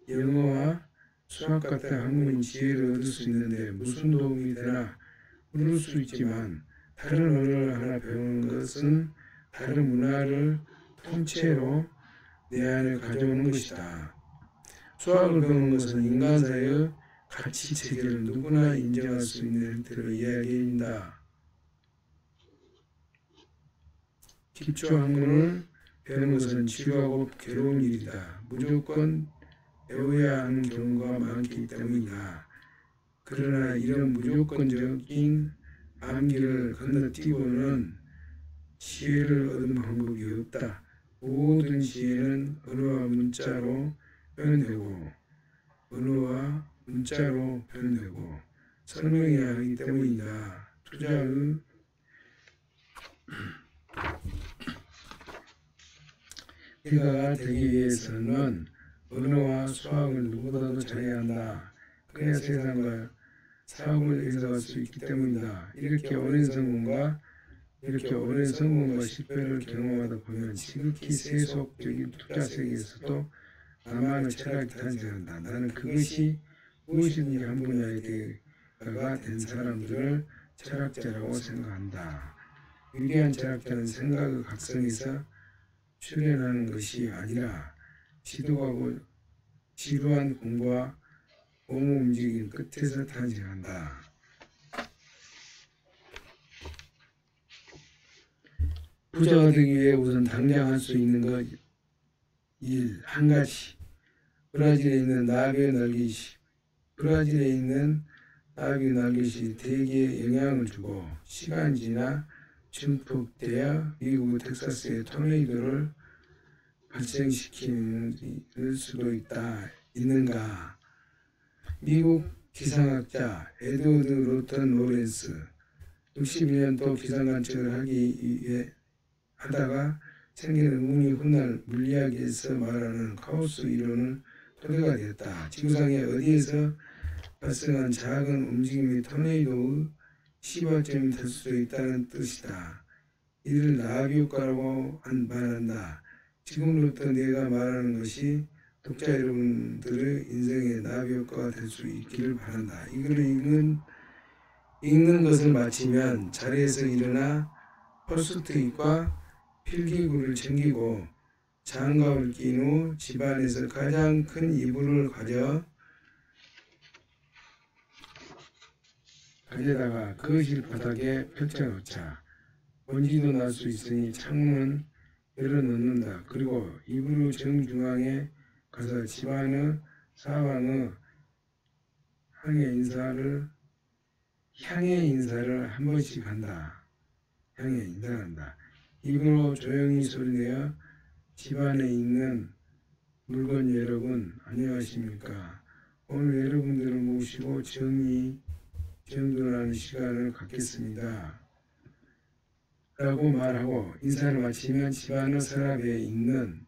영어와 수학 같은 학문인 지혜를 얻을 수 있는데 무슨 도움이 되나 물을 수 있지만 다른 언어를 하나 배우는 것은 다른 문화를 통째로 내 안에 가져오는 것이다. 수학을 배우는 것은 인간사의 가치 체계를 누구나 인정할 수 있는 형태로 이야기한다. 기초 학문을 배우는 것은 지루하고 괴로운 일이다. 무조건 배워야 하는 경우가 많기 때문이다. 그러나 이런 무조건적인 암기를 건너뛰고는 지혜를 얻는 방법이 없다. 모든 지혜는 언어와 문자로 표현되고 설명해야 하기 때문이다. 투자의 일가가 되기 위해서는 언어와 수학을 누구보다도 잘해야 한다. 그래야 세상과 사업을 해석할 수 있기 때문이다. 이렇게 오랜 성공과 실패를 경험하다 보면 지극히 세속적인 투자 세계에서도 나만의 철학이 탄생한다. 나는 그것이 무엇이든지 한 분야의 대가가 된 사람들을 철학자라고 생각한다. 위대한 철학자는 생각의 각성에서 출현하는 것이 아니라 지루한 공부와 몸 움직임 끝에서 탄생한다. 부자가 되기 위해 우선 당장 할 수 있는 것 한 가지. 브라질에 있는 나비의 날개시 대기에 영향을 주고 시간이 지나 증폭되어 미국 텍사스의 토네이도를 발생시킬 수도 있는가. 미국 기상학자 에드워드 로턴 로렌스 61년 또 기상 관측을 하다가 생기는 운이 훗날 물리학에서 말하는 카오스 이론을 토대가 되었다. 지구상에 어디에서 발생한 작은 움직임이 토네이도의 시발점이 될 수도 있다는 뜻이다. 이를 나비 효과라고 말한다. 지금부터 내가 말하는 것이 독자 여러분들의 인생의 나비 효과가 될 수 있기를 바란다. 이 글을 읽는 것을 마치면 자리에서 일어나 포스트잇과 필기구를 챙기고 장갑을 낀 후 집안에서 가장 큰 이불을 가져다가 거실 바닥에 펼쳐놓자. 먼지도 날 수 있으니 창문은 열어놓는다. 그리고 이불의 정중앙에 가서 집안의 사방의 향해 인사를 한 번씩 한다. 향해 인사한다. 입으로 조용히 소리내어 집안에 있는 물건 여러분 안녕하십니까? 오늘 여러분들을 모시고 정돈하는 시간을 갖겠습니다. 라고 말하고 인사를 마치면 집안의 서랍에 있는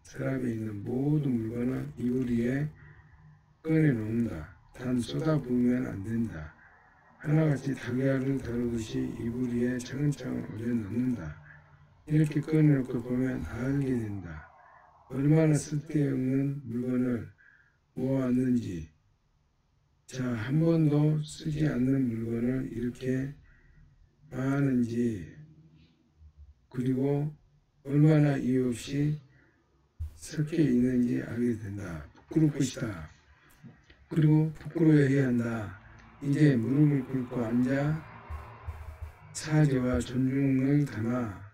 모든 물건을 이불 위에 꺼내놓는다. 단 쏟아부으면 안 된다. 하나같이 닭야를 다루듯이 이불 위에 차근차근 올려놓는다. 이렇게 꺼내놓고 보면 알게 된다. 얼마나 쓸데없는 물건을 모아왔는지. 자, 한 번도 쓰지 않는 물건을 이렇게 많은지, 그리고 얼마나 이유 없이 섞여 있는지 알게 된다. 부끄러울 것이다. 그리고 부끄러워해야 한다. 이제 무릎을 꿇고 앉아 사죄와 존중을 담아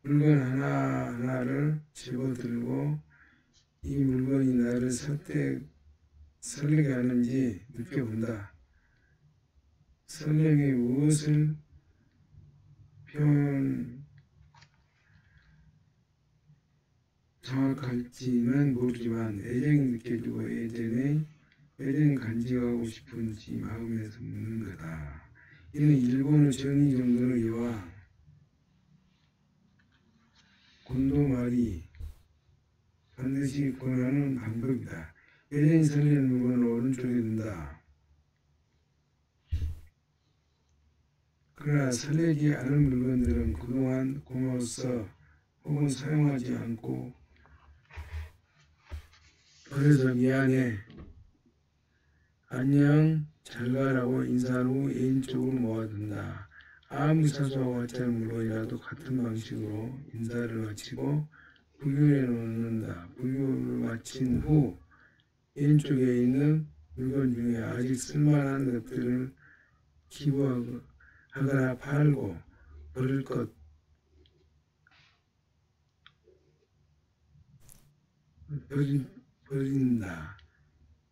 물건 하나하나를 집어들고 이 물건이 나를 설레게 하는지 느껴본다. 설렘이 무엇을 정확할지는 모르지만 애정이 느껴지고 애정이 간직하고 싶은지 마음에서 묻는 거다. 이는 일본의 정의정돈의 여왕 곤도말이 반드시 권하는 방법이다. 애정이 설레는 물건을 오른쪽에 둔다. 그러나 설레지 않은 물건들은 그동안 고마웠어 혹은 사용하지 않고 그래서 미안해, 안녕, 잘가라고 인사한 후 애인쪽으로 모아둔다. 아무리 사소하고 하찮은 물건이라도 같은 방식으로 인사를 마치고 부유해 놓는다. 부유를 마친 후 애인쪽에 있는 물건 중에 아직 쓸만한 것들을 기부하거나 팔고 버릴 것 버린다.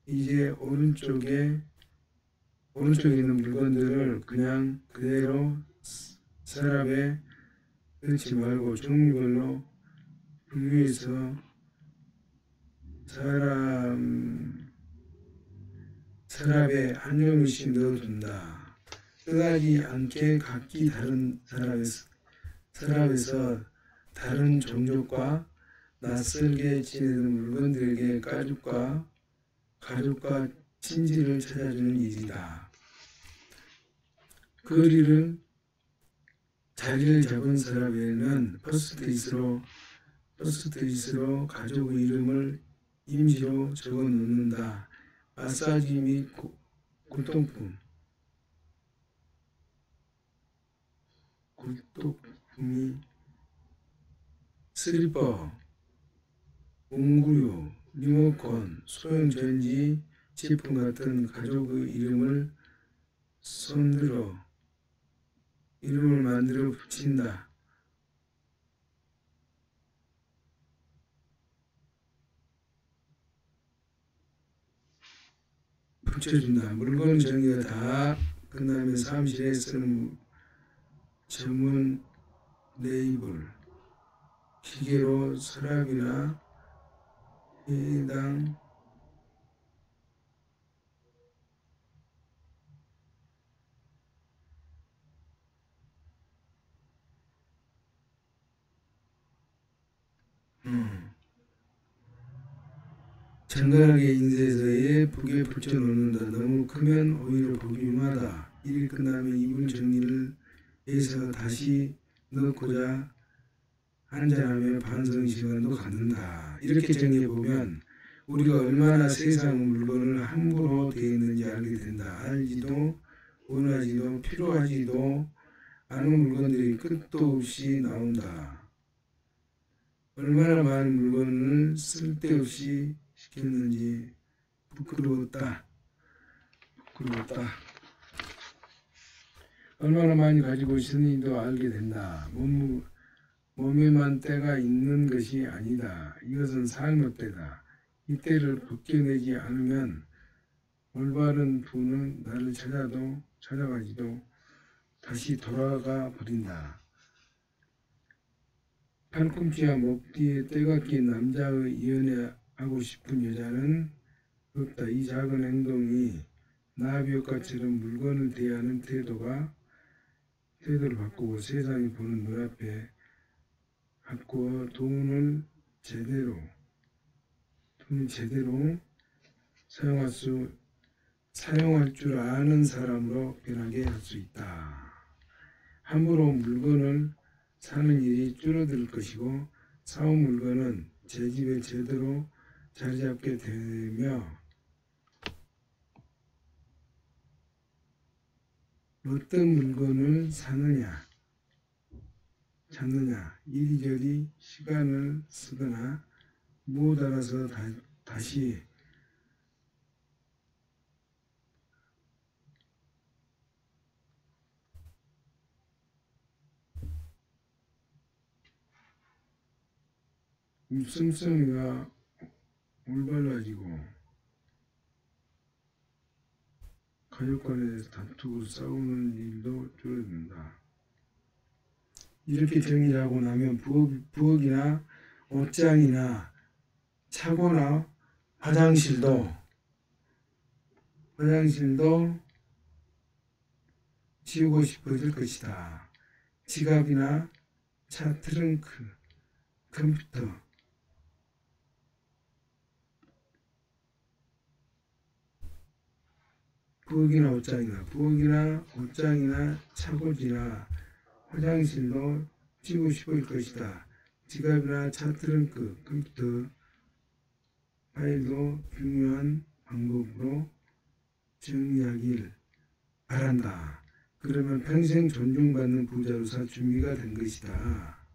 이제 오른쪽에 있는 물건들을 그냥 그대로 서랍에 넣지 말고 종류별로 분류해서 서랍에 한 종류씩 넣어둔다. 뜨가지 않게 각기 다른 서랍에서 다른 종족과 낯설게 지내는 물건들에게 가족과 친지를 찾아주는 일이다. 자리를 잡은 서랍에는 포스트잇으로 가족의 이름을 임시로 적어 놓는다. 마사지 및 굴독품이 슬리퍼, 문구류, 리모컨, 소형 전지 제품 같은 가족의 이름을 만들어 붙인다. 붙여준다. 물건 정리가 다 끝나면 사무실에 쓰는 전문 레이블 기계로 서랍이나 해당 정갈하게 인쇄해서 예쁘게 붙여놓는다. 너무 크면 오히려 보기 흉하다. 일이 끝나면 이불 정리를 해서 다시 넣고자 한잔하며 반성 시간도 갖는다. 이렇게 정리해보면 우리가 얼마나 세상 물건을 함부로 되어 있는지 알게 된다. 알지도 원하지도 필요하지도 않은 물건들이 끝도 없이 나온다. 얼마나 많은 물건을 쓸데없이 시켰는지 부끄러웠다. 얼마나 많이 가지고 있었는지도 알게 된다. 몸에만 때가 있는 것이 아니다. 이것은 삶의 때다. 이 때를 벗겨내지 않으면 올바른 부는 나를 찾아가지도 다시 돌아가 버린다. 팔꿈치와 목 뒤에 때가 낀 남자의 연애하고 싶은 여자는 없다. 이 작은 행동이 나비효과처럼 물건을 대하는 태도를 바꾸고 세상이 보는 눈앞에 바꾸어 돈을 제대로 사용할 줄 아는 사람으로 변하게 할 수 있다. 함부로 물건을 사는 일이 줄어들 것이고 사온 물건은 제 집에 제대로 자리 잡게 되며 어떤 물건을 찾느냐 이리저리 시간을 쓰거나 못 알아서 다시 씀씀이가 올바라지고 가족 간에 다투고 싸우는 일도 줄어든다. 이렇게 정리하고 나면 부엌이나 옷장이나 차고나 화장실도 지우고 싶어질 것이다. 지갑이나 차 트렁크, 컴퓨터, 부엌이나 옷장이나 차고지나 화장실도 지우고 싶을 것이다. 지갑이나 차 트렁크, 컴퓨터 파일도 중요한 방법으로 정리하길 바란다. 그러면 평생 존중받는 부자로 살 준비가 된 것이다.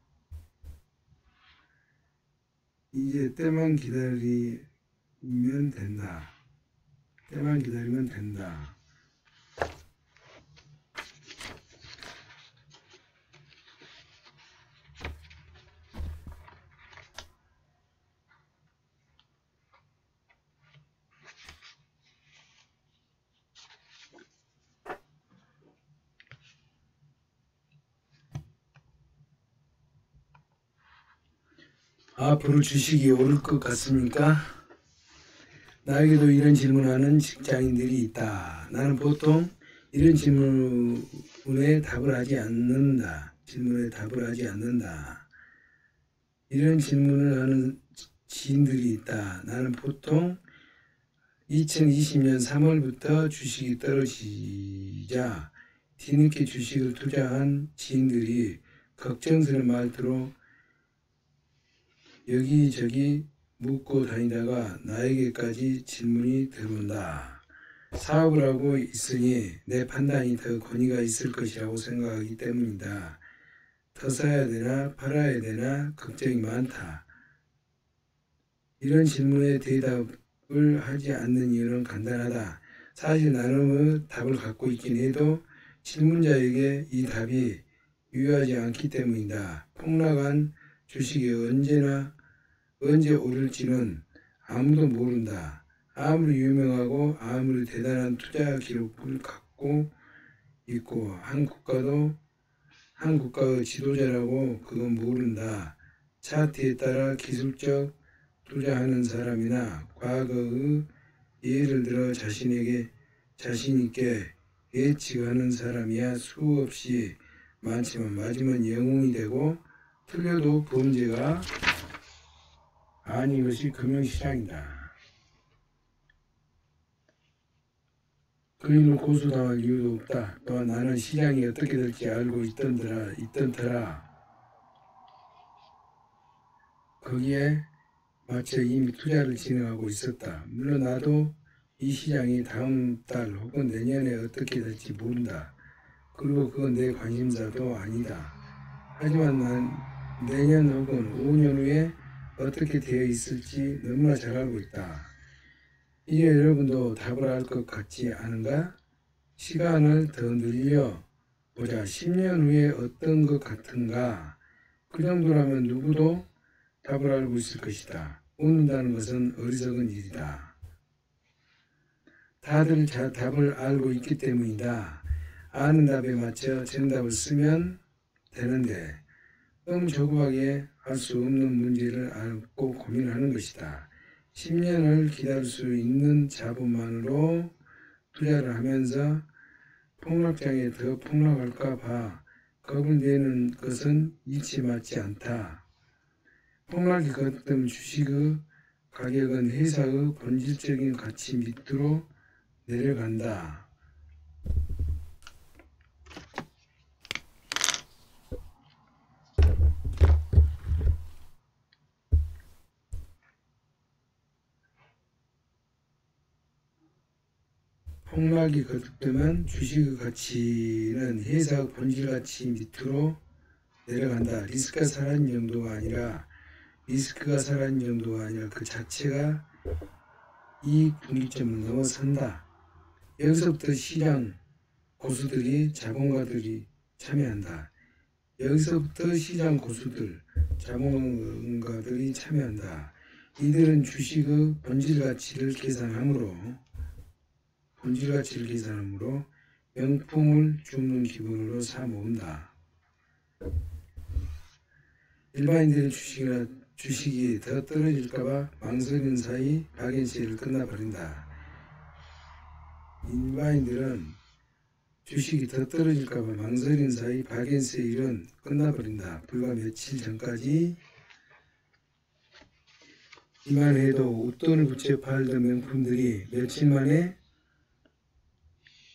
이제 때만 기다리면 된다. 앞으로 주식이 오를 것 같습니까? 나에게도 이런 질문하는 직장인들이 있다. 나는 보통 이런 질문에 답을 하지 않는다. 이런 질문을 하는 지인들이 있다. 나는 보통 2020년 3월부터 주식이 떨어지자 뒤늦게 주식을 투자한 지인들이 걱정스러운 말투로 여기저기 묻고 다니다가 나에게까지 질문이 들어온다. 사업을 하고 있으니 내 판단이 더 권위가 있을 것이라고 생각하기 때문이다. 더 사야 되나 팔아야 되나 걱정이 많다. 이런 질문에 대답을 하지 않는 이유는 간단하다. 사실 나름의 답을 갖고 있긴 해도 질문자에게 이 답이 유효하지 않기 때문이다. 폭락한 주식이 언제 오를지는 아무도 모른다. 아무리 유명하고 아무리 대단한 투자 기록을 갖고 있고 한 국가의 지도자라고 그건 모른다. 차트에 따라 기술적 투자하는 사람이나 과거의 예를 들어 자신 있게 예측하는 사람이야 수없이 많지만 맞으면 영웅이 되고 틀려도 범죄가 아니 이것이 금융시장이다. 그 일로 고소당할 이유도 없다. 또한 나는 시장이 어떻게 될지 알고 있던 터라 거기에 맞춰 이미 투자를 진행하고 있었다. 물론 나도 이 시장이 다음 달 혹은 내년에 어떻게 될지 모른다. 그리고 그건 내 관심사도 아니다. 하지만 난 내년 혹은 5년 후에 어떻게 되어 있을지 너무나 잘 알고 있다. 이제 여러분도 답을 알 것 같지 않은가? 시간을 더 늘려 보자. 10년 후에 어떤 것 같은가? 그 정도라면 누구도 답을 알고 있을 것이다. 웃는다는 것은 어리석은 일이다. 다들 답을 알고 있기 때문이다. 아는 답에 맞춰 정답을 쓰면 되는데 너무 조급하게 알 수 없는 문제를 알고 고민하는 것이다. 10년을 기다릴 수 있는 자본만으로 투자를 하면서 폭락장에 더 폭락할까 봐 겁을 내는 것은 이치 맞지 않다. 폭락이 거듭되면 주식의 가격은 회사의 본질적인 가치 밑으로 내려간다. 폭락이 거듭되면 주식의 가치는 회사의 본질 가치 밑으로 내려간다. 리스크가 사라진 정도가 아니라 그 자체가 이익 분기점을 넘어선다. 여기서부터 시장 고수들이 자본가들이 참여한다. 이들은 주식의 본질 가치를 계산하므로 명품을 줍는 기분으로 사 모은다. 일반인들의 주식이 더 떨어질까봐 망설이는 사이 박앤세일을 끝나버린다. 일반인들은 주식이 더 떨어질까봐 망설이는 사이 박앤세일은 끝나버린다. 불과 며칠 전까지 이만 해도 웃돈을 붙여 팔던 명품들이 며칠 만에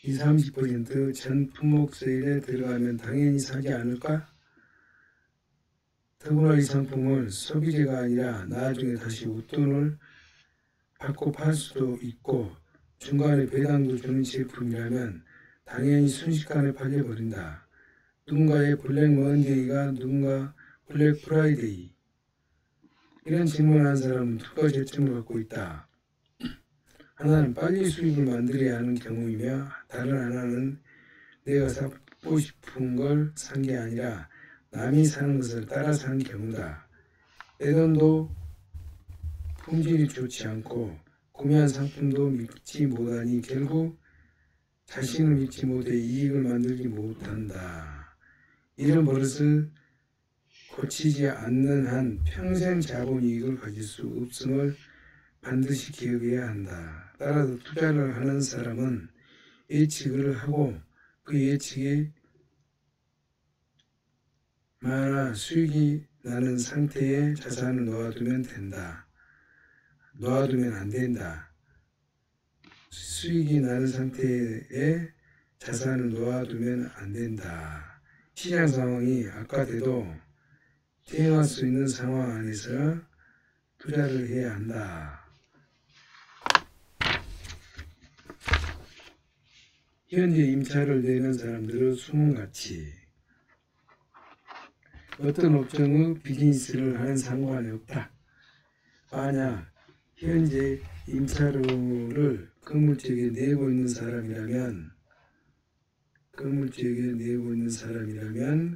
20-30% 전 품목 세일에 들어가면 당연히 사지 않을까? 더구나 이 상품을 소비재가 아니라 나중에 다시 웃돈을 받고 팔 수도 있고 중간에 배당도 주는 제품이라면 당연히 순식간에 팔려버린다. 누군가의 블랙 먼데이가 누군가 블랙 프라이데이. 이런 질문을 한 사람은 두 가지 요점을 갖고 있다. 하나는 빨리 수익을 만들어야 하는 경우이며 다른 하나는 내가 사고 싶은 걸 산 게 아니라 남이 사는 것을 따라 산 경우다. 내 돈도 품질이 좋지 않고 구매한 상품도 믿지 못하니 결국 자신을 믿지 못해 이익을 만들지 못한다. 이런 버릇을 고치지 않는 한 평생 자본이익을 가질 수 없음을 반드시 기억해야 한다. 따라서 투자를 하는 사람은 예측을 하고 그 예측에 많아 수익이 나는 상태에 자산을 놓아두면 안 된다. 수익이 나는 상태에 자산을 놓아두면 안 된다. 시장 상황이 악화돼도 대응할 수 있는 상황 안에서 투자를 해야 한다. 현재 임차를 내는 사람들의 숨은 가치. 어떤 업종의 비즈니스를 하는 상관이 없다. 만약 현재 임차료를 건물주에게 내고 있는 사람이라면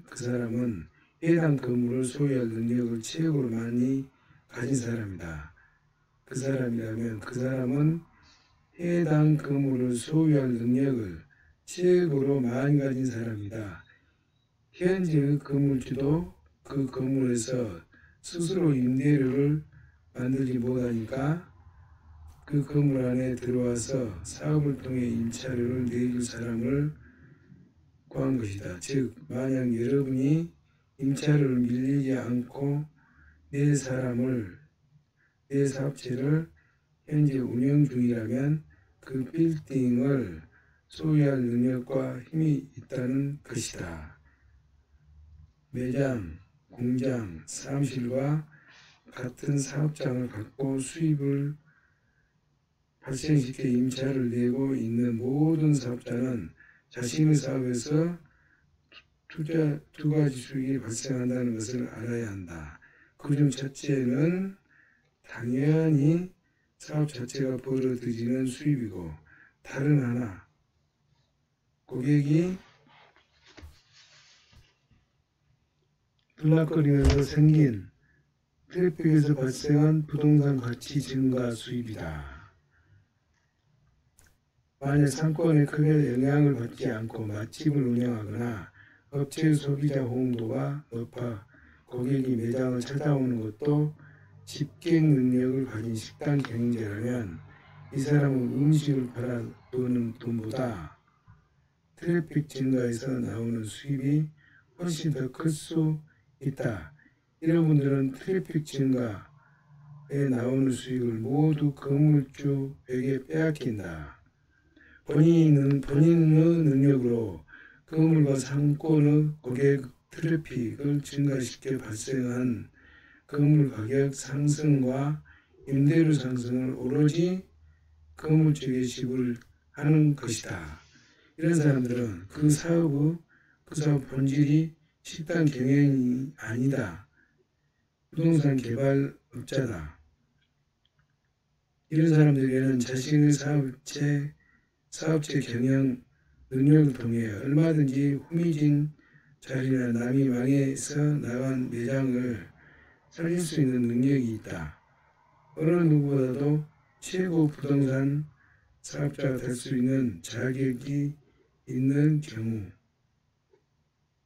그 사람은 해당 건물을 소유할 능력을 최고로 많이 가진 사람이다. 그 사람은 해당 건물을 소유할 능력을 최고로 많이 가진 사람이다. 현재의 건물주도 그 건물에서 스스로 임대료를 만들지 못하니까 그 건물 안에 들어와서 사업을 통해 임차료를 내줄 사람을 구한 것이다. 즉, 만약 여러분이 임차료를 밀리지 않고 내 사업체를 현재 운영 중이라면 그 빌딩을 소유할 능력과 힘이 있다는 것이다. 매장, 공장, 사무실과 같은 사업장을 갖고 수입을 발생시켜 임차를 내고 있는 모든 사업자는 자신의 사업에서 두 가지 수익이 발생한다는 것을 알아야 한다. 그중 첫째는 당연히 사업 자체가 벌어들이는 수입이고, 다른 하나, 고객이 들락거리면서 생긴 트래픽에서 발생한 부동산 가치 증가 수입이다. 만약 상권의 크게 영향을 받지 않고 맛집을 운영하거나 업체 소비자 호응도가 높아 고객이 매장을 찾아오는 것도 집객 능력을 가진 식당 경영자라면 이 사람은 음식을 팔아두는 돈보다 트래픽 증가에서 나오는 수입이 훨씬 더 클 수 있다. 이런 분들은 트래픽 증가에 나오는 수익을 모두 건물주에게 빼앗긴다. 본인의 능력으로 건물과 상권의 고객 트래픽을 증가시켜 발생한 건물 가격 상승과 임대료 상승을 오로지 건물주에게 지불하는 것이다. 이런 사람들은 그 사업 본질이 식당 경영이 아니다. 부동산 개발업자다. 이런 사람들에게는 자신의 사업체 경영 능력을 통해 얼마든지 후미진 자리나 남이 망해서 나간 매장을 살릴 수 있는 능력이 있다. 어느 누구보다도 최고 부동산 사업자가 될 수 있는 자격이 있는 경우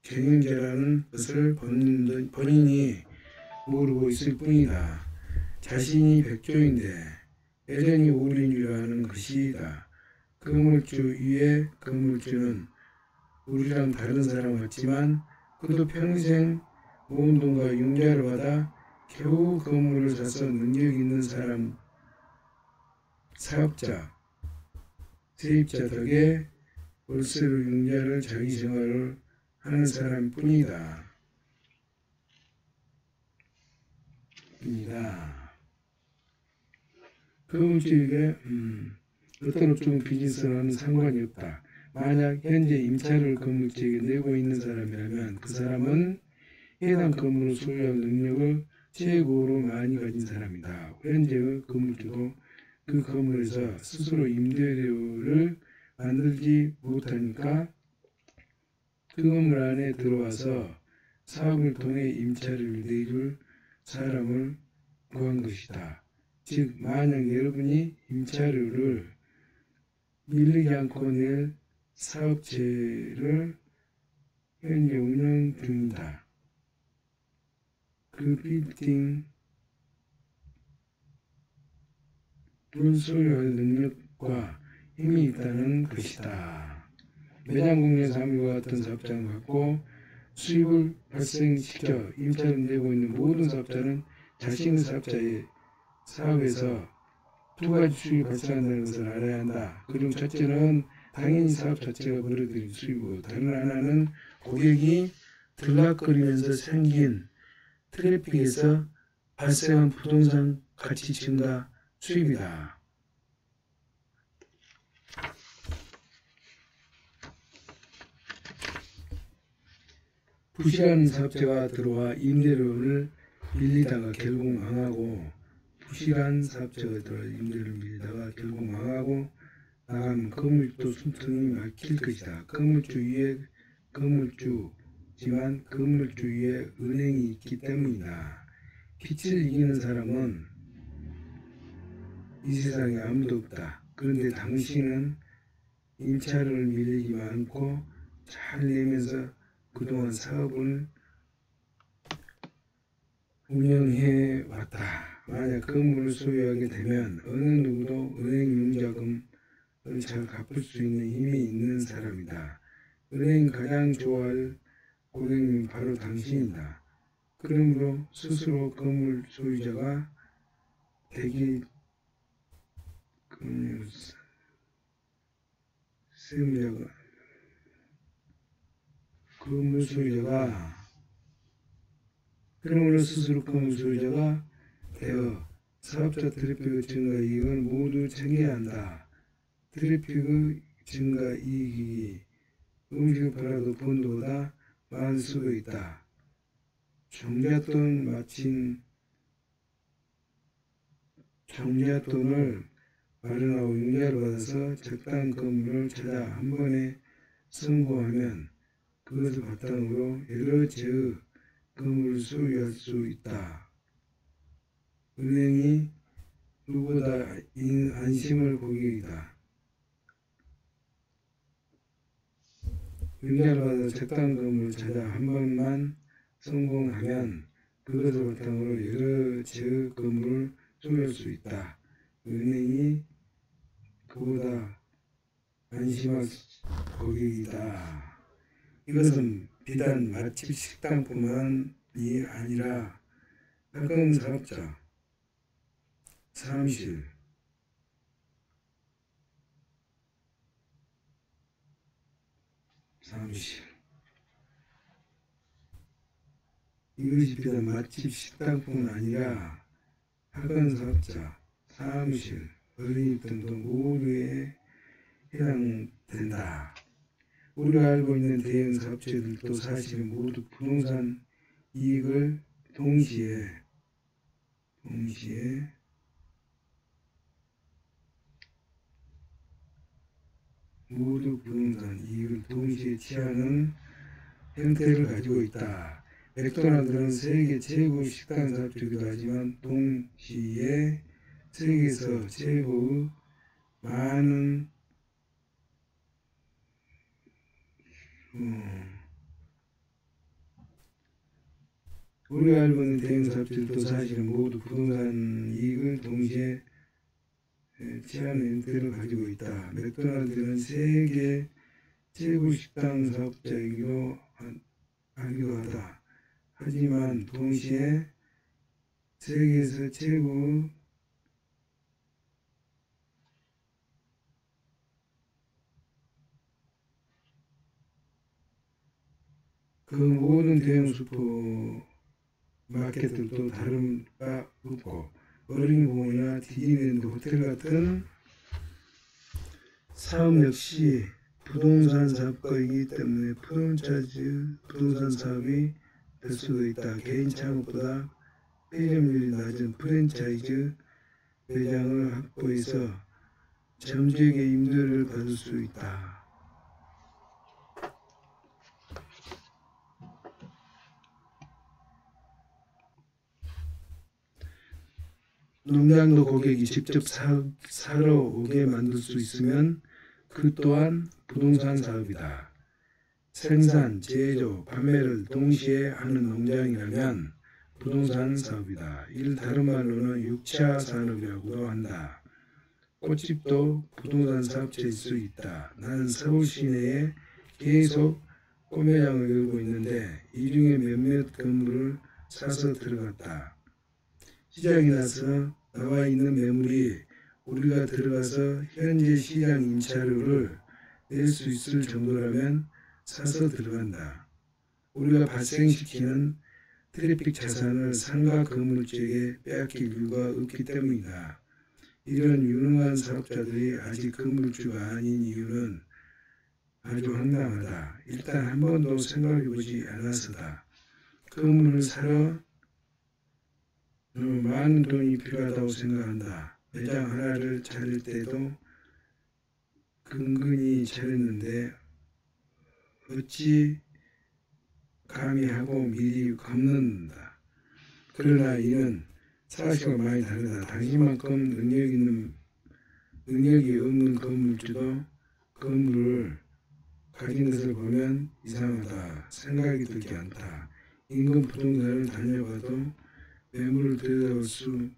경영자라는 것을 본인이 모르고 있을 뿐이다. 자신이 백조인데 여전히 우리인 줄 아는 것이다. 건물주 위에 건물주는 우리랑 다른 사람 같지만 그도 평생 모은 돈과 융자를 받아 겨우 건물을 사서 능력 있는 사람, 사업자, 세입자 덕에 월세로 융자를 자기 생활을 하는 사람뿐이다. 건물주에게 어떤 업종 비즈니스와는 상관이 없다. 만약 현재 임차료를 건물주에게 내고 있는 사람이라면 그 사람은 해당 건물을 소유할 능력을 최고로 많이 가진 사람이다. 현재의 건물주도 그 건물에서 스스로 임대료를 만들지 못하니까 그 건물 안에 들어와서 사업을 통해 임차료를 내줄 사람을 구한 것이다. 즉 만약 여러분이 임차료를 밀리지 않고 낼 사업체를 현재 운영 중이다. 그 빌딩을 소유할 능력과 힘이 있다는 것이다. 매장 공개 사업과 같은 사업장을 갖고 수입을 발생시켜 임차를 내고 있는 모든 사업자는 자신의 사업에서 두 가지 수입이 발생한다는 것을 알아야 한다. 그중 첫째는 당연히 사업 자체가 벌어들인 수입이고 다른 하나는 고객이 들락거리면서 생긴 트래픽에서 발생한 부동산 가치 증가 수입이다. 부실한 사업자가 들어와 임대료를 밀리다가 결국 망하고 나가면 건물주도 숨통이 막힐 것이다. 건물주 위에 은행이 있기 때문이다. 빛을 이기는 사람은 이 세상에 아무도 없다. 그런데 당신은 임차료를 밀리지 않고 잘 내면서 그동안 사업을 운영해 왔다. 만약 건물을 소유하게 되면 어느 누구도 은행 융자금을 잘 갚을 수 있는 힘이 있는 사람이다. 은행이 가장 좋아할 고객님이 바로 당신이다. 그러므로 스스로 건물 소유자가 되기 되어 사업자 트래픽의 증가 이익을 모두 챙겨야 한다. 트래픽의 증가 이익이 음식을 팔아도 본도보다 많을 수도 있다. 종잣돈을 마련하고 융자를 받아서 적당한 건물을 찾아 한 번에 성공하면 그것을 바탕으로 여러 채의 건물을 소유할 수 있다. 은행이 누구보다 안심할 고객이다. 융자를 받아 적당한 건물을 찾아 한 번만 성공하면 그것을 바탕으로 여러 지역 건물을 소유할 수 있다. 은행이 그보다 안심할 고객이다. 이것은 비단 맛집 식당뿐만이 아니라 가까운 사업자, 사무실, 이것이 비단 맛집 식당뿐 아니라 가까운 사업자, 사무실, 어린이 등도 모두에 해당된다. 우리가 알고 있는 대형 사업체들도 사실은 모두 부동산 이익을 동시에 취하는 형태를 가지고 있다. 맥도날드는 세계 최고 식당 사업주이기도 하지만 동시에 세계에서 최고의 많은 우리가 알고 있는 대형 사업주들도 사실은 모두 부동산 이익을 동시에 취하는 형태를 가지고 있다. 맥도날드는 세계 최고 식당 사업자이기도 하다. 하지만 동시에 세계에서 최고 그 모든 대형 슈퍼마켓들도 다른 바 없고 어린이공원이나 디즈니랜드, 호텔 같은 사업 역시 부동산 사업가이기 때문에 프랜차이즈 부동산 사업이 될 수도 있다. 개인 창업보다 폐점률이 낮은 프랜차이즈 매장을 확보해서 점주에게 임대료를 받을 수 있다. 농장도 고객이 직접 사러 오게 만들 수 있으면 그 또한 부동산 사업이다. 생산, 제조, 판매를 동시에 하는 농장이라면 부동산 사업이다. 이를 다른 말로는 6차 산업이라고도 한다. 꽃집도 부동산 사업체일 수 있다. 나는 서울 시내에 계속 꽃매장을 열고 있는데 이 중에 몇몇 건물을 사서 들어갔다. 시장이 나서 나와 있는 매물이 우리가 들어가서 현재 시장 임차료를 낼 수 있을 정도라면 사서 들어간다. 우리가 발생시키는 트래픽 자산을 상가 건물주에게 빼앗길 이유가 없기 때문이다. 이런 유능한 사업자들이 아직 건물주가 아닌 이유는 아주 황당하다. 일단 한 번도 생각해보지 않아서다. 건물을 사러 많은 돈이 필요하다고 생각한다. 매장 하나를 차릴 때도 근근히 차렸는데 어찌 감히 하고 미리 겁는다. 그러나 이는 사실과 많이 다르다. 당신만큼 능력이 없는 건물주도 건물을 가진 것을 보면 이상하다 생각이 들지 않다. 인근 부동산을 다녀봐도 매물을 들여다볼 수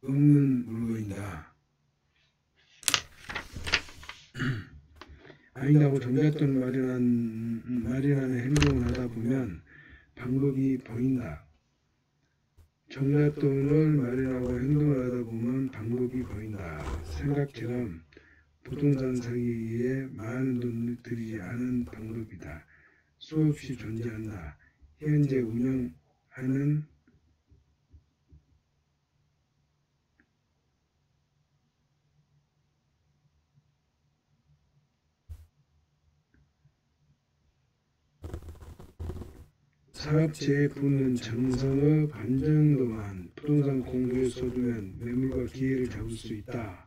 없는 물건이다. 아니라고 종잣돈을 마련하는 행동을 하다 보면 방법이 보인다. 종잣돈을 마련하고 행동을 하다 보면 방법이 보인다. 생각처럼 부동산 사기에 많은 돈을 들이지 않은 방법이다. 수없이 존재한다. 현재 운영하는 사업체에 부는 정성의 반 정도만 부동산 공부에 쏟으면 매물과 기회를 잡을 수 있다.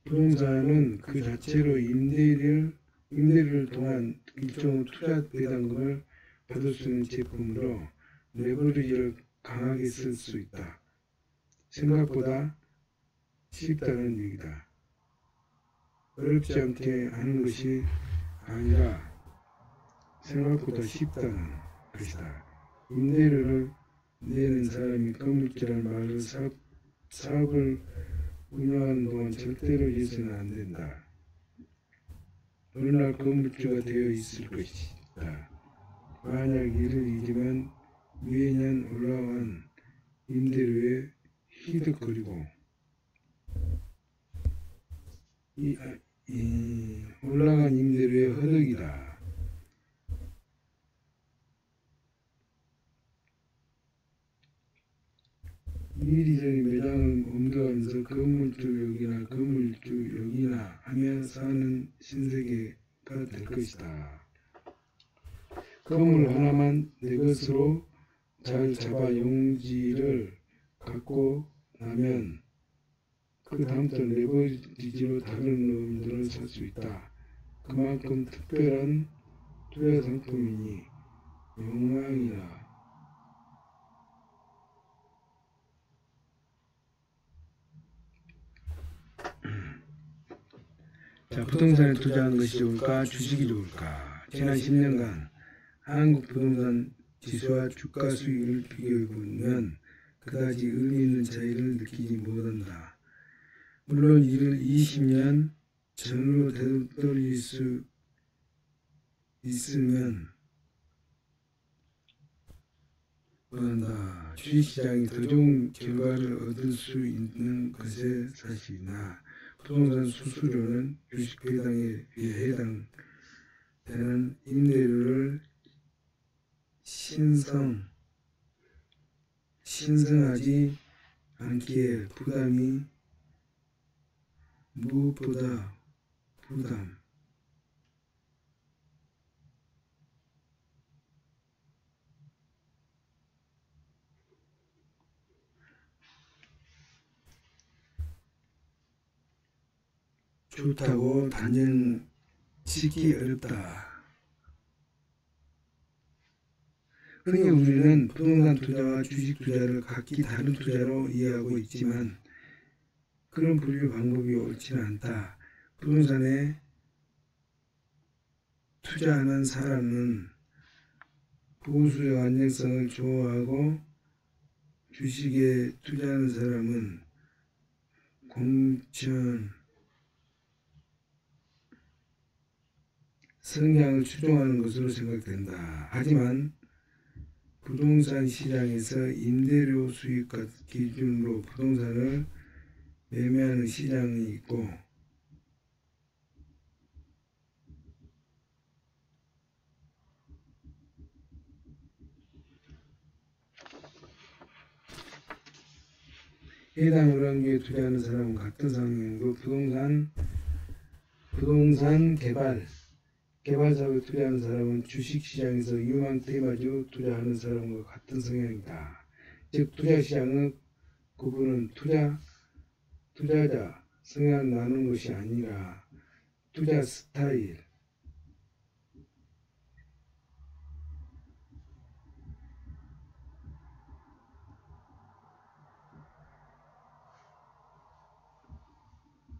부동산은 그 자체로 임대료를 통한 일종의 투자 배당금을 받을 수 있는 제품으로 레버리지를 강하게 쓸 수 있다. 생각보다 쉽다는 얘기다. 어렵지 않게 하는 것이 아니라 생각보다 쉽다는 것이다. 임대료를 내는 사람이 건물주란 말로 사업을 운영하는 동안 절대로 해서는 안 된다. 어느 날 건물주가 되어 있을 것이다. 만약 이를 잊으면 매년 올라간 임대료에 희득거리고 올라간 임대료의 허덕이다. 이리저리 매장을 옮겨가면서 건물주 여기나 건물주 여기나 하며 사는 신세계가 될 것이다. 건물 하나만 내 것으로 잘 잡아 용지를 갖고 나면 그 다음부터 레버리지로 다른 놈들을 살 수 있다. 그만큼 특별한 투자 상품이니 욕망이다. 자, 부동산에 투자하는 것이 좋을까? 주식이 좋을까? 지난 10년간 한국 부동산 지수와 주가 수익을 비교해보면 그다지 의미 있는 차이를 느끼지 못한다. 물론 이를 20년 전으로 되돌릴 수 있으면 원한다. 주식시장이 더 좋은 결과를 얻을 수 있는 것에 사실이나 부동산 수수료는 주식 배당에 비해 해당되는 임대료를 신성하지 않기에 부담이 무엇보다 부담. 좋다고 단정 짓기 어렵다. 흔히 우리는 부동산 투자와 주식 투자를 각기 다른 투자로 이해하고 있지만 그런 분류 방법이 옳지는 않다. 부동산에 투자하는 사람은 보수적 안정성을 좋아하고 주식에 투자하는 사람은 공천 성향을 추종하는 것으로 생각된다. 하지만 부동산 시장에서 임대료 수익 기준으로 부동산을 매매하는 시장이 있고 해당 우량주에 투자하는 사람은 같은 상황이고 부동산 개발사업에 투자하는 사람은 주식시장에서 유망 테마주 투자하는 사람과 같은 성향이다. 즉 투자시장의 구분은 투자자 성향을 나누는 것이 아니라 투자 스타일,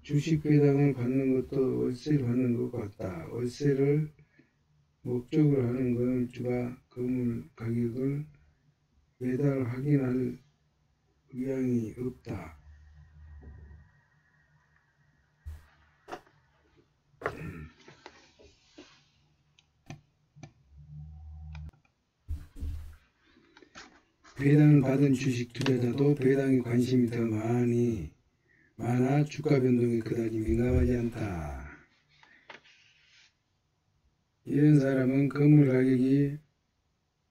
주식 배당을 받는 것도 월세를 받는 것 같다. 월세를 목적으로 하는 건주가 건물 가격을 매달 확인할 의향이 없다. 배당을 받은 주식 투자자도 배당에 관심이 더 많아 주가 변동에 그다지 민감하지 않다. 이런 사람은 건물 가격이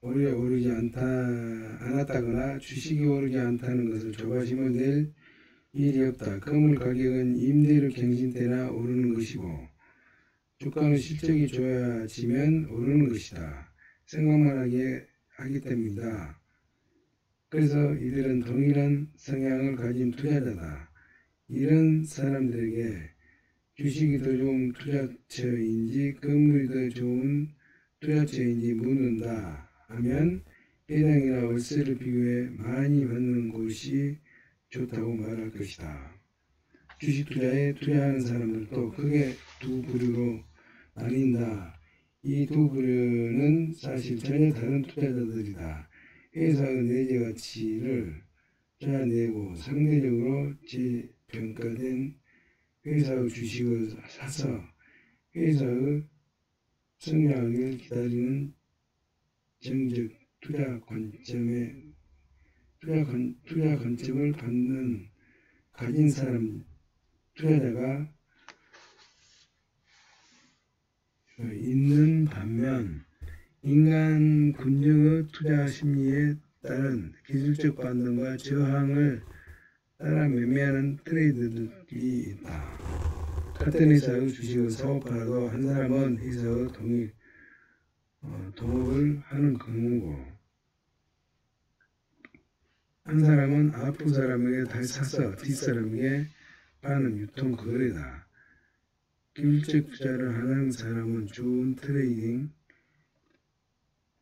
오르지 않았다거나 주식이 오르지 않다는 것을 조바심을 낼 일이 없다. 건물 가격은 임대료 갱신 때나 오르는 것이고 주가는 실적이 좋아지면 오르는 것이다. 생각만 하기 때문이다. 그래서 이들은 동일한 성향을 가진 투자자다. 이런 사람들에게 주식이 더 좋은 투자처인지 건물이 더 좋은 투자처인지 묻는다 하면 배당이나 월세를 비교해 많이 받는 곳이 좋다고 말할 것이다. 주식 투자에 투자하는 사람들도 크게 두 부류로 나뉜다. 이 두 부류는 사실 전혀 다른 투자자들이다. 회사의 내재 가치를 짜내고 상대적으로 재평가된 회사의 주식을 사서 회사의 성장을 기다리는 정적 투자 관점을 가진 사람 투자자가 있는 반면 인간 군중의 투자 심리에 따른 기술적 반등과 저항을 따라 매매하는 트레이더들이 있다. 같은 회사의 주식을 사고팔아도 한 사람은 회사의 동업을 하는 경우고 한 사람은 앞 사람에게 다시 사서 뒷사람에게 파는 유통 거래다. 기술적 투자를 하는 사람은 좋은 트레이딩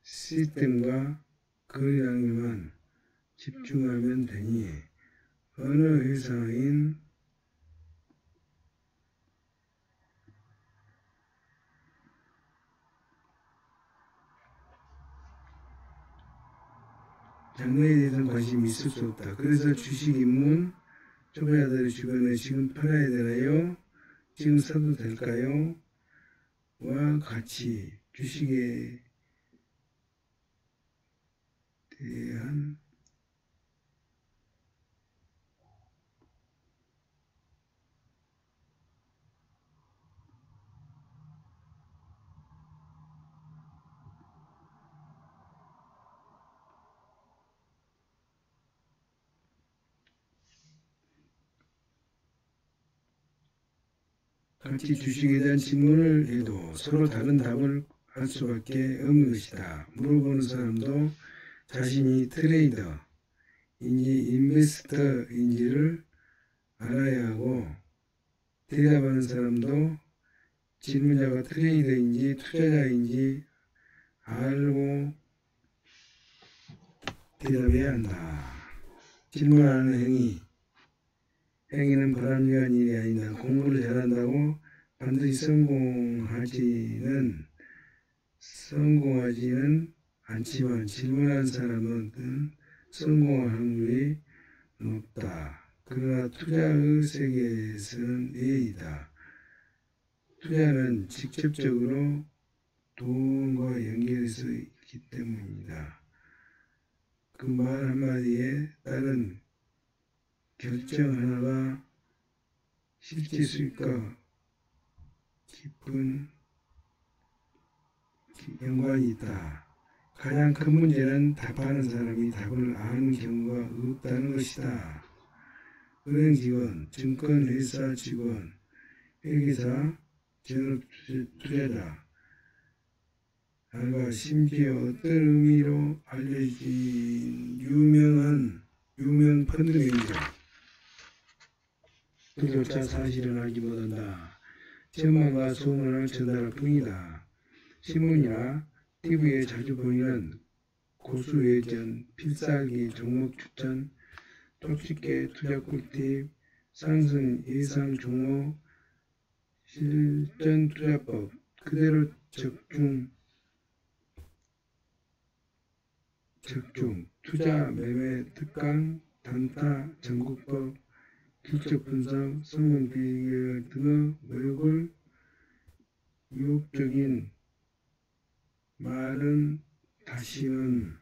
시스템과 거래량에만 집중하면 되니 어느 회사인 장래에 대해서는 관심이 있을 수 없다. 그래서 주식 입문 초보자들의 주변에 지금 팔아야 되나요? 지금 사도 될까요? 와 같이 주식에 대한 같이 주식에 대한 질문을 해도 서로 다른 답을 할 수밖에 없는 것이다. 물어보는 사람도 자신이 트레이더인지 인베스터인지를 알아야 하고 대답하는 사람도 질문자가 트레이더인지 투자자인지 알고 대답해야 한다. 질문하는 행위는 바람직한 일이 아니다. 공부를 잘한다고 반드시 성공하지는 않지만 질문한 사람은 성공할 확률이 높다. 그러나 투자의 세계에서는 예의다. 투자는 직접적으로 돈과 연결해서 있기 때문이다. 그 말 한마디에 따른 결정 하나가 실제 수익과 깊은 연관이 있다. 가장 큰 문제는 답하는 사람이 답을 아는 경우가 없다는 것이다. 은행직원, 증권회사 직원, 회계사, 전업투자자, 알바, 심지어 어떤 의미로 알려진 유명 펀드 매니저 그조차 사실은 알지 못한다. 전망과 소문을 전달할 뿐이다. 신문이나 TV에 자주 보이는 고수외전, 필살기, 종목 추천, 똑쉽게 투자 꿀팁, 상승 예상 종목, 실전 투자법, 그대로 적중, 투자 매매 특강, 단타, 전국법, 기적 분석, 성공 비결 등의 유혹적인 말은 다시는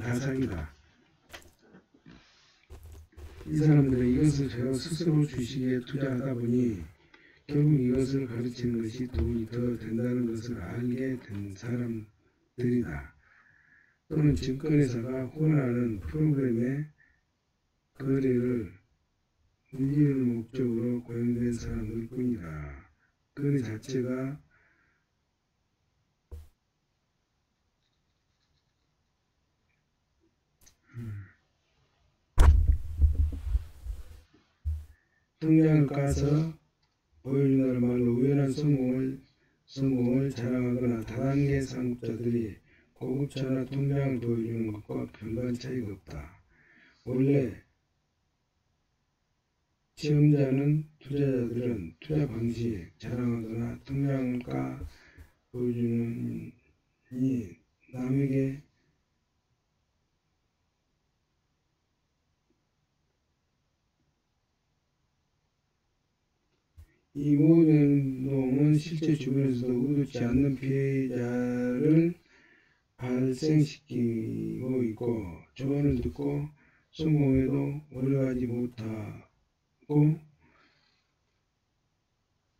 다 사기다. 이 사람들은 이것을 제가 스스로 주식에 투자하다 보니 결국 이것을 가르치는 것이 돈이 더 된다는 것을 알게 된 사람들이다. 또는 증권회사가 후원하는 프로그램의 거래를 늘리는 목적으로 고용된 사람들 뿐이다. 거래 자체가 통장을 까서 보여준다는 말로 우연한 성공을 자랑하거나 다단계 상급자들이 고급차나 통장을 보여주는 것과 별반 차이가 없다. 원래 투자자들은 투자 방식 자랑하거나 통장가 보여주는 남에게 이 모든 행동은 실제 주변에서도 의도치 않는 피해자를 발생시키고 있고, 조언을 듣고 성공해도 오래가지 못하고,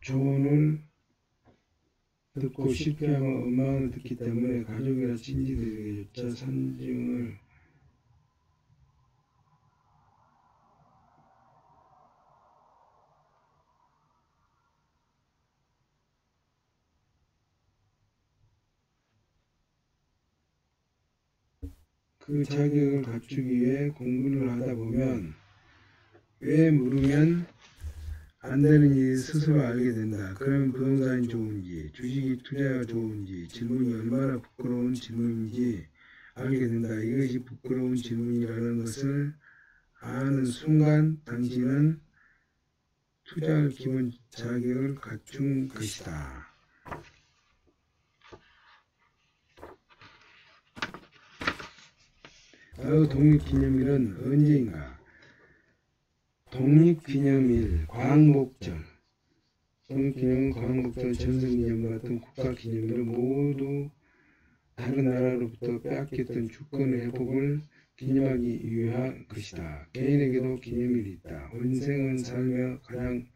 조언을 듣고 실패하면 원망을 듣기 때문에 가족이나 친지들에게조차 산증을 그 자격을 갖추기 위해 공부를 하다 보면 왜 물으면 안 되는 일을 스스로 알게 된다. 그러면 부동산이 좋은지, 주식이 투자가 좋은지, 질문이 얼마나 부끄러운 질문인지 알게 된다. 이것이 부끄러운 질문이라는 것을 아는 순간 당신은 투자할 기본 자격을 갖춘 것이다. 독립기념일은 언제인가? 독립기념일, 광복절, 독립기념일, 광복절, 전승기념 같은 국가기념일은 모두 다른 나라로부터 빼앗겼던 주권의 회복을 기념하기 위한 것이다. 개인에게도 기념일이 있다. 원생은 살며 가장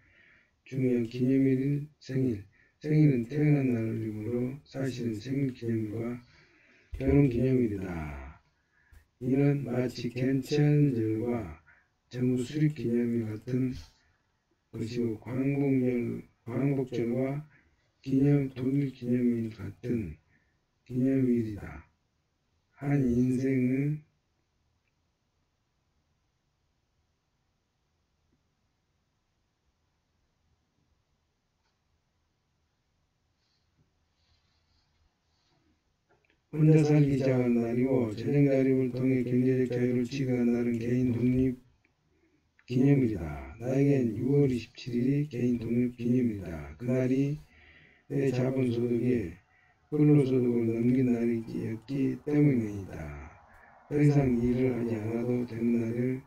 중요한 기념일인 생일. 생일은 태어난 날이므로 사실은 생일기념일과 결혼기념일이다. 이는 마치 개천절과 정부수립기념일 같은 것이고, 광복절과 독일기념일 같은 기념일이다. 한 인생은 혼자 살기 시작한 날이고, 재정 자립을 통해 경제적 자유를 취득한 날은 개인 독립 기념일이다. 나에겐 6월 27일이 개인 독립 기념일이다. 그날이 내 자본소득이 근로소득을 넘긴 날이었기 때문이다. 더 이상 일을 하지 않아도 되는 날을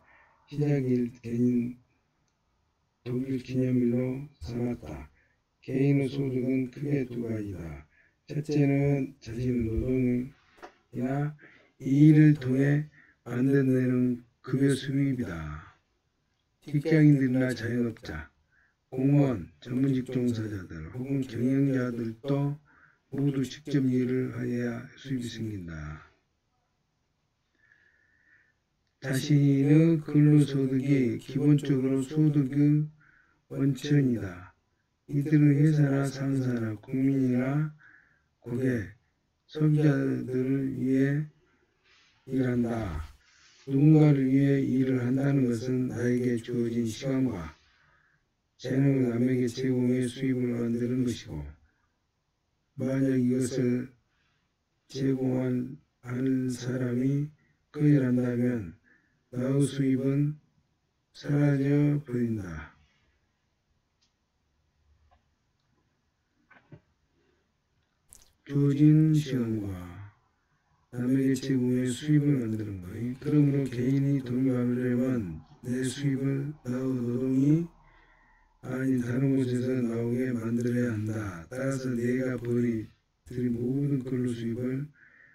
시작일 개인 독립 기념일로 삼았다. 개인의 소득은 크게 두 가지다. 첫째는 자신의 노동이나 일을 통해 만들어내는 급여 수입이다. 직장인들이나 자영업자, 공무원, 전문직 종사자들 혹은 경영자들도 모두 직접 일을 해야 수입이 생긴다. 자신의 근로소득이 기본적으로 소득의 원천이다. 이들은 회사나 상사나 국민이나 고객, 소비자들을 위해 일한다. 누군가를 위해 일을 한다는 것은 나에게 주어진 시간과 재능을 남에게 제공해 수입을 만드는 것이고, 만약 이것을 제공한 사람이 거절한다면 나의 수입은 사라져 버린다. 주어진 시간과 남에게 제공해 수입을 만드는 것. 그러므로 개인이 독립하려면 내 수입을 나의 노동이 아닌 다른 곳에서 나오게 만들어야 한다. 따라서 내가 벌이들인 모든 근로수입을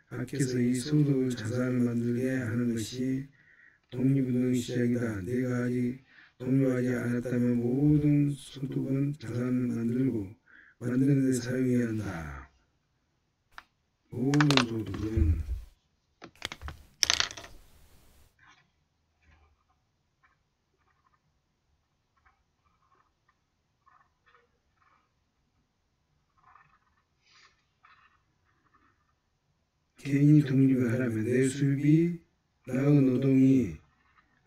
아껴서 이 소득을 자산을 만들게 하는 것이 독립운동의 시작이다. 내가 아직 독립하지 않았다면 모든 소득은 자산을 만드는 데 사용해야 한다. 모든 소득은 개인이 독립을 하려면 내 수입이 나의 노동이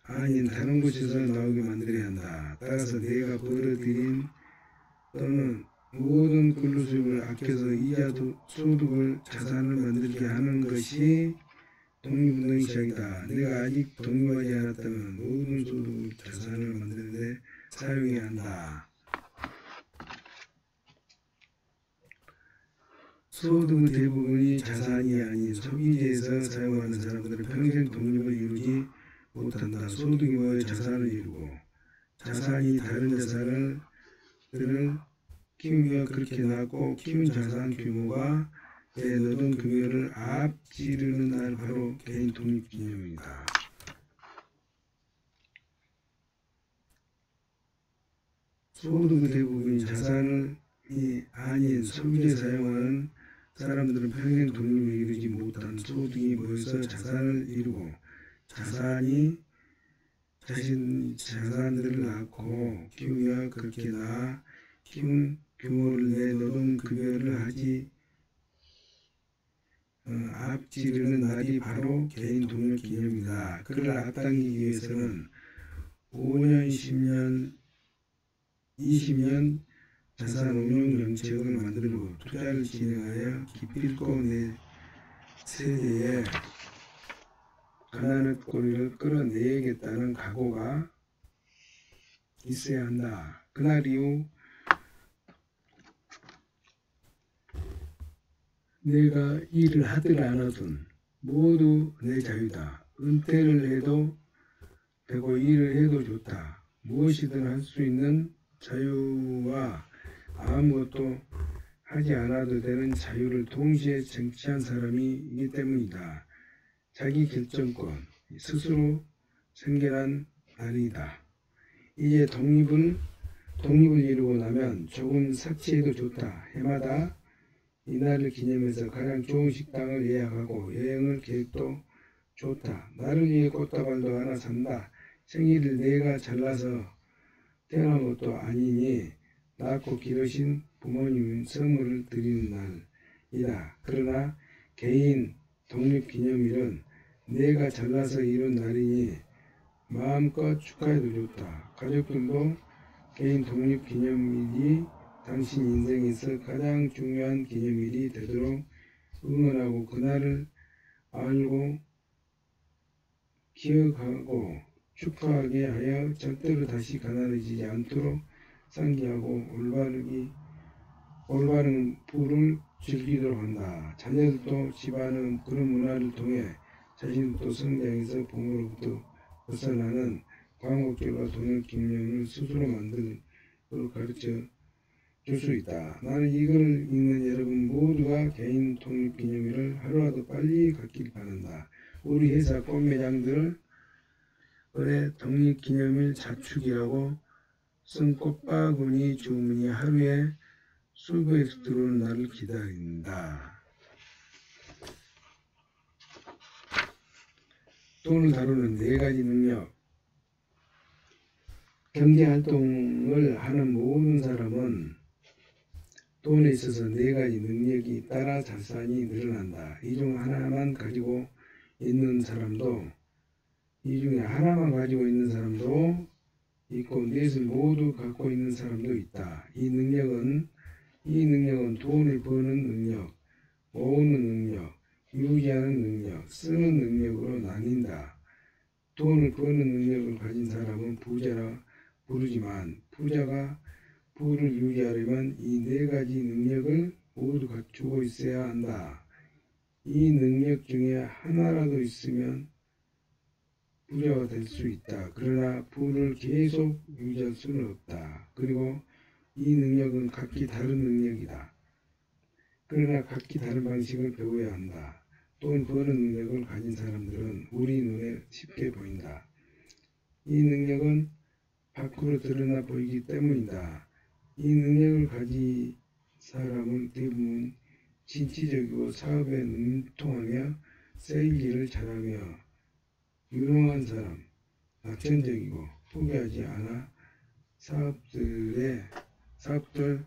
아닌 다른 곳에서 나오게 만들어야 한다. 따라서 내가 벌어들인 또는 모든 근로수입을 아껴서 이자 소득을 자산을 만들게 하는 것이 독립운동의 시작이다. 내가 아직 독립하지 않았다면 모든 소득을 자산을 만드는 데 사용해야 한다. 소득은 대부분이 자산이 아닌 소비재에서 사용하는 사람들은 평생 독립을 이루지 못한다. 소득이 모여 자산을 이루고 자산이 다른 자산을 키우며 그렇게 낳고 키운 자산 규모가 내놓은 금액을 앞지르는 날 바로 개인 독립기념입니다. 소득의 대부분이 자산이 아닌 소비재 사용하는 사람들은 평생 독립을 이루지 못한 소득이 모여서 자산을 이루고 자산이 자산들을 낳고 키우며 그렇게 낳아 키운 규모를 내놓은 급여를 하지 앞지르는 날이 바로 개인 독립 기념이다. 그를 앞당기기 위해서는 5년, 10년, 20년 자산 운용 정책을 만들고 투자를 진행하여 기필코 내 세대의 가난의 꼬리를 끌어내야겠다는 각오가 있어야 한다. 그날 이후 내가 일을 하든 안 하든 모두 내 자유다. 은퇴를 해도 되고 일을 해도 좋다. 무엇이든 할 수 있는 자유와 아무것도 하지 않아도 되는 자유를 동시에 쟁취한 사람이기 때문이다. 자기 결정권, 스스로 생겨난 날이다. 이제 독립을 이루고 나면 조금 삭제해도 좋다. 해마다 이날을 기념해서 가장 좋은 식당을 예약하고 여행을 계획도 좋다. 나를 위해 꽃다발도 하나 산다. 생일을 내가 잘나서 태어난 것도 아니니 낳고 기르신 부모님 선물을 드리는 날이다. 그러나 개인 독립기념일은 내가 잘나서 이룬 날이니 마음껏 축하해도 좋다. 가족들도 개인 독립기념일이 당신 인생에서 가장 중요한 기념일이 되도록 응원하고 그날을 알고 기억하고 축하하게 하여 절대로 다시 가난해지지 않도록 상기하고 올바른 부를 즐기도록 한다. 자녀들도 집안은 그런 문화를 통해 자신도 성장해서 부모로부터 벗어나는 광복절과 독립기념을 스스로 만들 걸 가르쳐 줄 수 있다. 나는 이걸 읽는 여러분 모두가 개인 독립기념일을 하루라도 빨리 갖길 바란다. 우리 회사 꽃매장들의 독립기념일 자축이라고 쓴 꽃바구니 주문이 하루에 수백씩 들어오는 날을 기다린다. 돈을 다루는 4가지 능력. 경제활동을 하는 모든 사람은 돈에 있어서 4가지 능력이 따라 자산이 늘어난다. 이 중 하나만 가지고 있는 사람도 있고 넷을 모두 갖고 있는 사람도 있다. 이 능력은 돈을 버는 능력, 모으는 능력, 유지하는 능력, 쓰는 능력으로 나뉜다. 돈을 버는 능력을 가진 사람은 부자라 부르지만 부자가 부를 유지하려면 이 4가지 능력을 모두 갖추고 있어야 한다. 이 능력 중에 하나라도 있으면 부자가 될 수 있다. 그러나 부를 계속 유지할 수는 없다. 그리고 이 능력은 각기 다른 능력이다. 그러나 각기 다른 방식을 배워야 한다. 돈 버는 능력을 가진 사람들은 우리 눈에 쉽게 보인다. 이 능력은 밖으로 드러나 보이기 때문이다. 이 능력을 가진 사람은 대부분 진취적이고 사업에 능통하며 세일즈를 잘하며 유능한 사람, 낙천적이고 포기하지 않아 사업들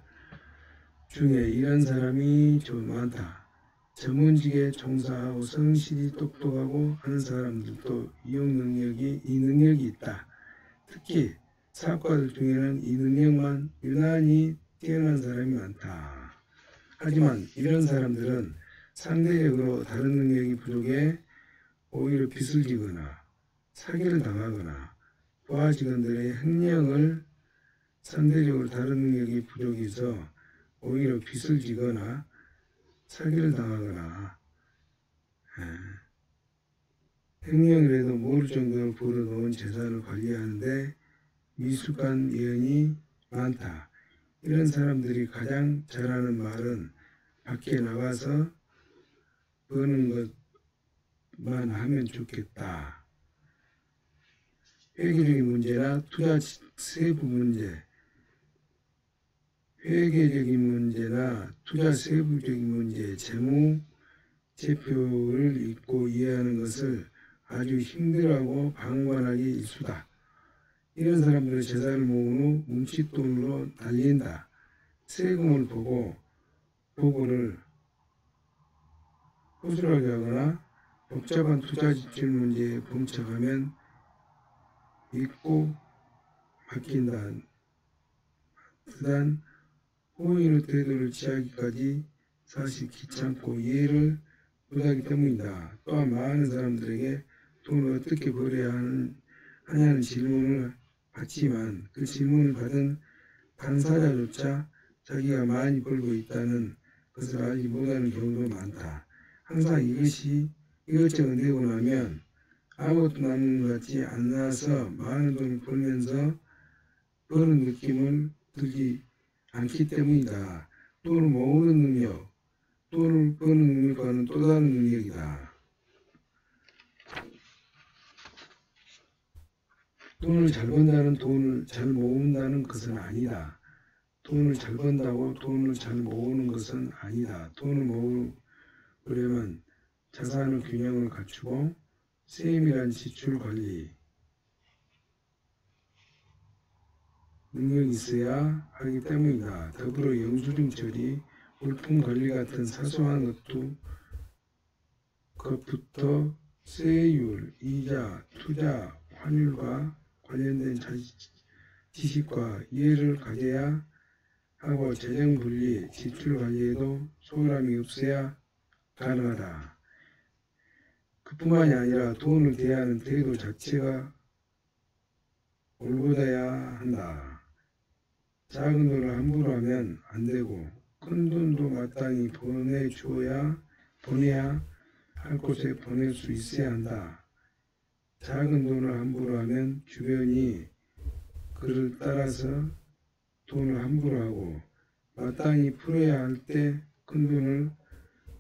중에 이런 사람이 좀 많다. 전문직에 종사하고 성실히 똑똑하고 하는 사람들도 이 능력이 있다. 특히 사업가들 중에는 이 능력만 유난히 뛰어난 사람이 많다. 하지만 이런 사람들은 상대적으로 다른 능력이 부족해 오히려 빚을 지거나 사기를 당하거나 부하 직원들의 횡령을 상대적으로 다른 능력이 부족해서 오히려 빚을 지거나 사기를 당하거나 횡령이라도 모를 정도로 벌어놓은 재산을 관리하는데 미숙한 예언이 많다. 이런 사람들이 가장 잘하는 말은 밖에 나가서 버는 것만 하면 좋겠다. 회계적인 문제나 투자 세부 문제, 회계적인 문제나 투자 세부적인 문제, 재무 제표를 읽고 이해하는 것을 아주 힘들어하고 방관하기 일수다. 이런 사람들은 재산을 모은 후 뭉칫돈으로 날린다. 세금을 보고 보고를 허술하게 하거나 복잡한 투자 지출 문제에 봉착하면 믿고 맡긴다. 그단 호의의 태도를 취하기까지 사실 귀찮고 이해를 못하기 때문이다. 또한 많은 사람들에게 돈을 어떻게 벌어야 하냐는 질문을 받지만 그 질문을 받은 당사자조차 자기가 많이 벌고 있다는 것을 알지 못하는 경우도 많다. 항상 이것저것 내고 나면 아무것도 남는 것 같지 않아서 많은 돈을 벌면서 버는 느낌을 들지 않기 때문이다. 돈을 모으는 능력, 돈을 버는 능력과는 또 다른 능력이다. 돈을 잘 번다는 돈을 잘 모은다는 것은 아니다. 돈을 잘 번다고 돈을 잘 모으는 것은 아니다. 돈을 모으려면 자산의 균형을 갖추고 세밀한 지출 관리 능력이 있어야 하기 때문이다. 더불어 영수증 처리, 물품 관리 같은 사소한 것부터 세율, 이자, 투자, 환율과 관련된 지식과 이해를 가져야 하고 재정 분리, 지출 관리에도 소홀함이 없어야 가능하다. 그뿐만이 아니라 돈을 대하는 태도 자체가 올곧아야 한다. 작은 돈을 함부로 하면 안 되고 큰 돈도 마땅히 보내야 할 곳에 보낼 수 있어야 한다. 작은 돈을 함부로 하면 주변이 그를 따라서 돈을 함부로 하고 마땅히 풀어야 할 때 큰 돈을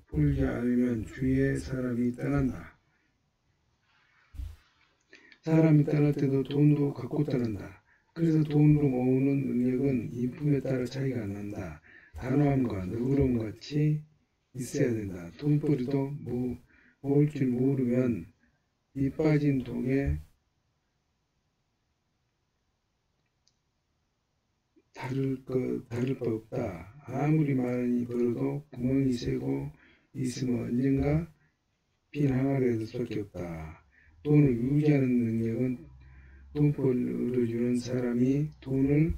풀지 않으면 주위의 사람이 떠난다. 사람이 떠날 때도 돈도 갖고 떠난다. 그래서 돈으로 모으는 능력은 인품에 따라 차이가 안 난다. 단호함과 너그러움 같이 있어야 된다. 돈벌이도 모을 줄 모르면 이 빠진 동에 다를 바 없다. 아무리 많이 벌어도 구멍이 새고 있으면 언젠가 빈 항아리가 될 수밖에 없다. 돈을 유지하는 능력은 돈벌이를 주는 사람이 돈을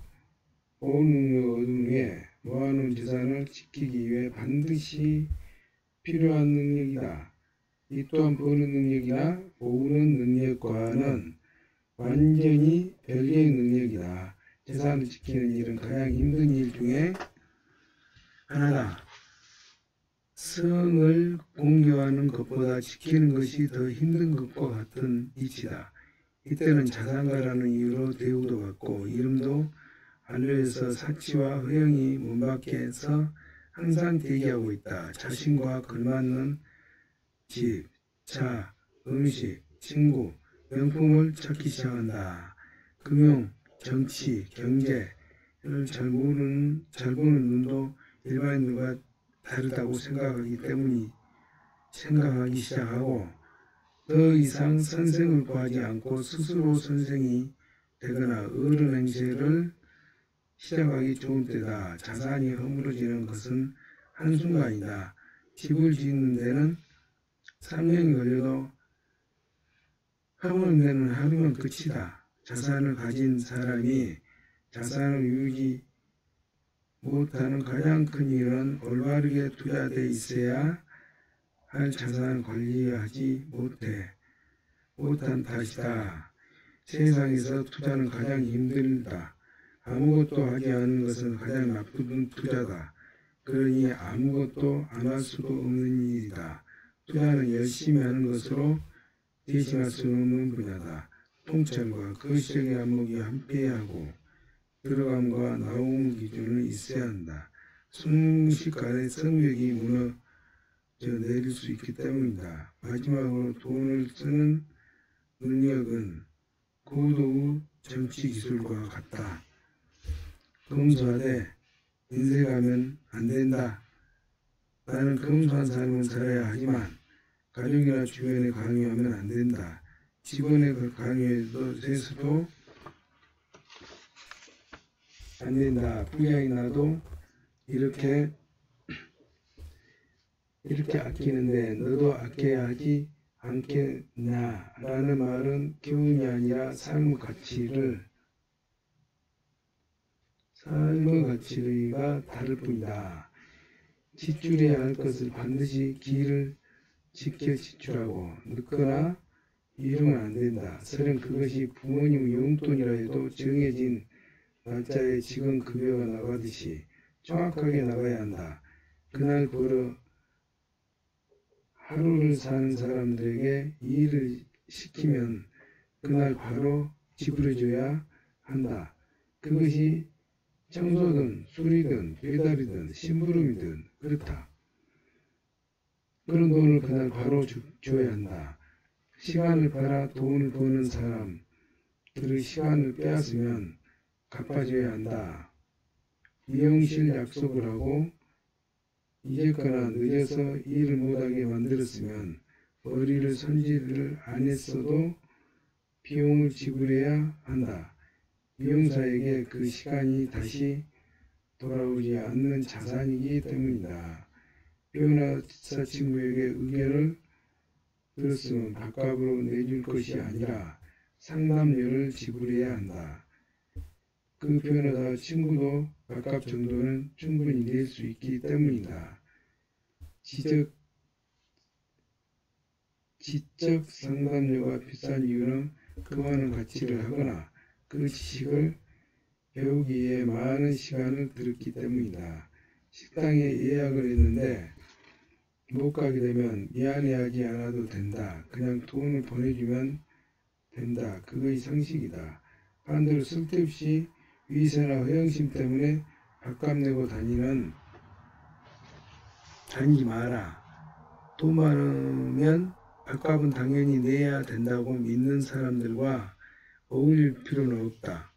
모으는 능력을 얻은 후에 모아놓은 재산을 지키기 위해 반드시 필요한 능력이다. 이 또한 버는 능력이나 모으는 능력과는 완전히 별개의 능력이다. 재산을 지키는 일은 가장 힘든 일 중에 하나다. 성을 공유하는 것보다 지키는 것이 더 힘든 것과 같은 이치다. 이때는 자산가라는 이유로 대우도 받고 이름도 알려져서 사치와 허영이 문 밖에서 항상 대기하고 있다. 자신과 걸맞는 집, 차, 음식, 친구, 명품을 찾기 시작한다. 금융, 정치, 경제를 잘 보는 눈도 일반인들과 다르다고 생각하기 시작하고 더 이상 선생을 구하지 않고 스스로 선생이 되거나 어른 행세를 시작하기 좋은 때다. 자산이 허물어지는 것은 한순간이다. 집을 짓는 데는 3년이 걸려도 허무는 데는 하루면 끝이다. 자산을 가진 사람이 자산을 유지 못하는 가장 큰 이유는 올바르게 투자되어 있어야 할 자산을 관리하지 못한 탓이다. 세상에서 투자는 가장 힘들다. 아무것도 하지 않은 것은 가장 나쁜 투자다. 그러니 아무것도 안 할 수도 없는 일이다. 투자는 열심히 하는 것으로 대신할 수 없는 분야다. 통찰과 거시적인 안목이 함께하고 들어감과 나옴 기준은 있어야 한다. 순식간에 성벽이 무너져 내릴 수 있기 때문이다. 마지막으로 돈을 쓰는 능력은 고도의 정치 기술과 같다. 검소하되 인색하면 안 된다. 나는 검소한 삶을 살아야 하지만 가족이나 주변에 강요하면 안 된다. 직원에 강요해서도 안 된다. 부양이 나도 이렇게 아끼는데 너도 아껴야 하지 않겠냐 라는 말은 교훈이 아니라 삶의 가치가 다를 뿐이다. 지출해야 할 것을 반드시 기일을 지켜 지출하고 늦거나 이루면 안 된다. 설령 그것이 부모님의 용돈이라 해도 정해진 날짜에 직원 급여가 나가듯이 정확하게 나가야 한다. 그날 벌어 하루를 사는 사람들에게 일을 시키면 그날 바로 지불해줘야 한다. 그것이 청소든 수리든 배달이든 심부름이든 그렇다. 그런 돈을 그날 바로 줘야 한다. 시간을 팔아 돈을 버는 사람들의 시간을 빼앗으면 갚아줘야 한다. 미용실 약속을 하고 잊었거나 늦어서 일을 못하게 만들었으면 머리를 손질을 안 했어도 비용을 지불해야 한다. 미용사에게 그 시간이 다시 돌아오지 않는 자산이기 때문이다. 변호사 친구에게 의견을 들었으면 밥값으로 내줄 것이 아니라 상담료를 지불해야 한다. 그 변호사 친구도 밥값 정도는 충분히 낼 수 있기 때문이다. 지적 상담료가 비싼 이유는 그 많은 가치를 하거나 그 지식을 배우기 위해 많은 시간을 들였기 때문이다. 식당에 예약을 했는데 못 가게 되면 미안해하지 않아도 된다. 그냥 돈을 보내주면 된다. 그것이 상식이다. 반대로 쓸데없이 위세나 허영심 때문에 밥값 내고 다니지 마라. 돈 많으면 밥값은 당연히 내야 된다고 믿는 사람들과 어울릴 필요는 없다.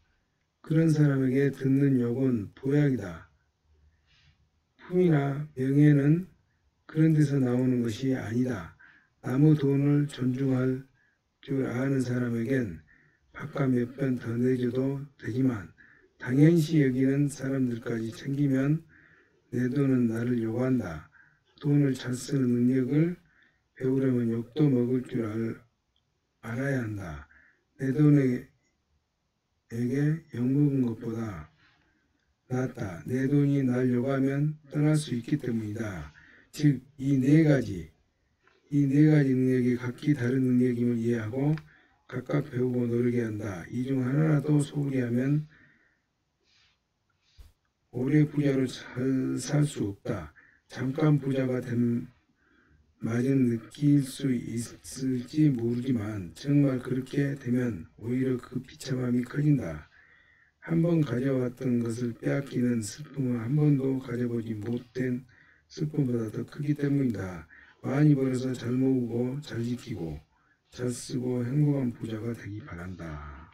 그런 사람에게 듣는 욕은 보약이다. 품이나 명예는 그런 데서 나오는 것이 아니다. 남의 돈을 존중할 줄 아는 사람에겐 밥값 몇 번 더 내줘도 되지만 당연시 여기는 사람들까지 챙기면 내 돈은 나를 요구한다. 돈을 잘 쓰는 능력을 배우려면 욕도 먹을 줄 알아야 한다. 내 돈에게 욕먹은 것보다 낫다. 내 돈이 날 요구하면 떠날 수 있기 때문이다. 즉, 이 네 가지 능력이 각기 다른 능력임을 이해하고 각각 배우고 노력해야 한다. 이 중 하나라도 소홀히 하면 오래 부자로 살 수 없다. 잠깐 부자가 된 맛은 느낄 수 있을지 모르지만 정말 그렇게 되면 오히려 그 비참함이 커진다. 한 번 가져왔던 것을 빼앗기는 슬픔은 한 번도 가져보지 못된 슬픔보다 더 크기 때문이다. 많이 벌어서 잘 모으고 잘 지키고 잘 쓰고 행복한 부자가 되기 바란다.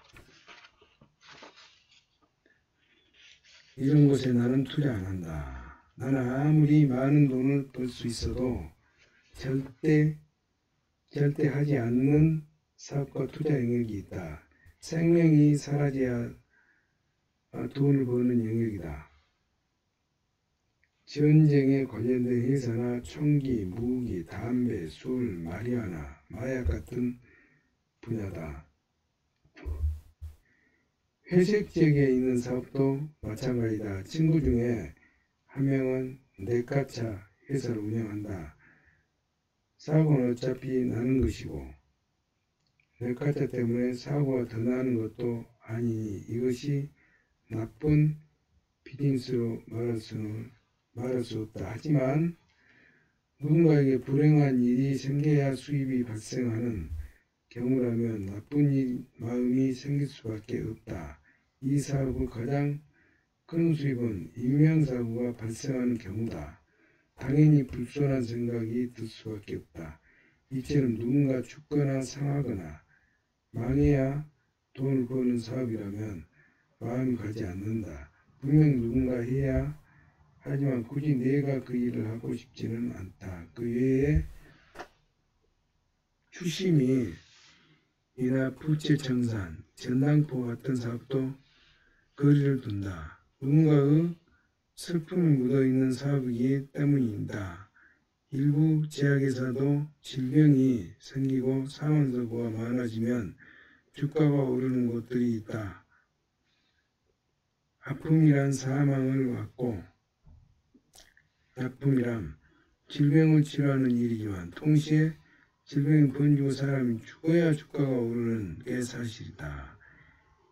이런 곳에 나는 투자 안 한다. 나는 아무리 많은 돈을 벌 수 있어도 절대 하지 않는 사업과 투자 영역이 있다. 생명이 사라져야 돈을 버는 영역이다. 전쟁에 관련된 회사나 총기, 무기, 담배, 술, 마리화나 마약 같은 분야다. 회색 지역에 있는 사업도 마찬가지다. 친구 중에 한 명은 넷가차 회사를 운영한다. 사고는 어차피 나는 것이고 넷가차 때문에 사고가 더 나는 것도 아니니 이것이 나쁜 비즈니스로 말할 수 없다. 하지만 누군가에게 불행한 일이 생겨야 수입이 발생하는 경우라면 나쁜 마음이 생길 수밖에 없다. 이 사업의 가장 큰 수입은 인명사고가 발생하는 경우다. 당연히 불손한 생각이 들 수밖에 없다. 이처럼 누군가 죽거나 상하거나 망해야 돈을 버는 사업이라면 마음이 가지 않는다. 분명 누군가 해야 하지만 굳이 내가 그 일을 하고 싶지는 않다. 그 외에 추심이 이나 부채청산, 전당포 같은 사업도 거리를 둔다. 누군가의 슬픔이 묻어있는 사업이기 때문이다. 일부 제약회사도 질병이 생기고 사망사고가 많아지면 주가가 오르는 곳들이 있다. 아픔이란 사망을 막고 약품이란 질병을 치료하는 일이지만 동시에 질병이 번지고 사람이 죽어야 주가가 오르는 게 사실이다.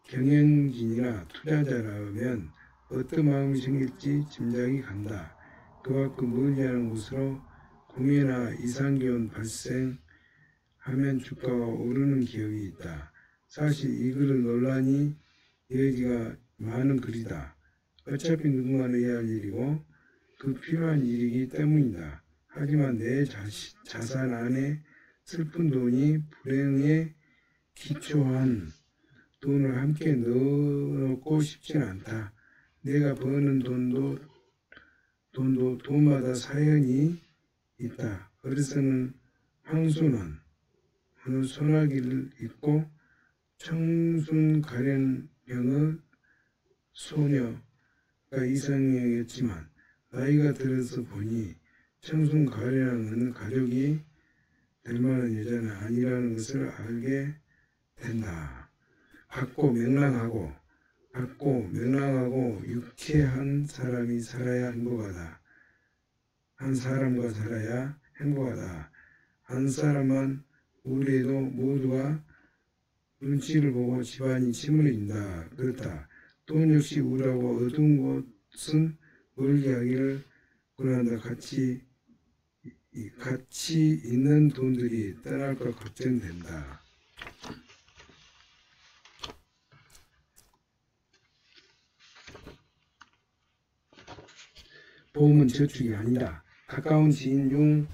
경영진이나 투자자라면 어떤 마음이 생길지 짐작이 간다. 그 밖 멀지 않은 곳으로 공해나 이상기온 발생하면 주가가 오르는 기업이 있다. 사실 이 글은 논란이 여지가 많은 글이다. 어차피 누군가는 해야 할 일이고 그 필요한 일이기 때문이다. 하지만 내 자산 안에 슬픈 돈이 불행에 기초한 돈을 함께 넣어놓고 싶진 않다. 내가 버는 돈도 돈마다 사연이 있다. 어디서는 황소는 어느 소나기를 입고 청순가련형의 소녀가 이상형이었지만 나이가 들어서 보니 청순가련한 가족이 될 만한 여자는 아니라는 것을 알게 된다. 밝고 명랑하고 유쾌한 사람이 살아야 행복하다. 한 사람과 살아야 행복하다. 한 사람만 우울해도 모두가 눈치를 보고 집안이 침을 흘린다. 그렇다. 돈 역시 우울하고 어두운 곳은 멀리 하기를 권한다. 같이 있는 돈들이 떠날까 걱정된다. 보험은 저축이 아니다. 가까운 지인 중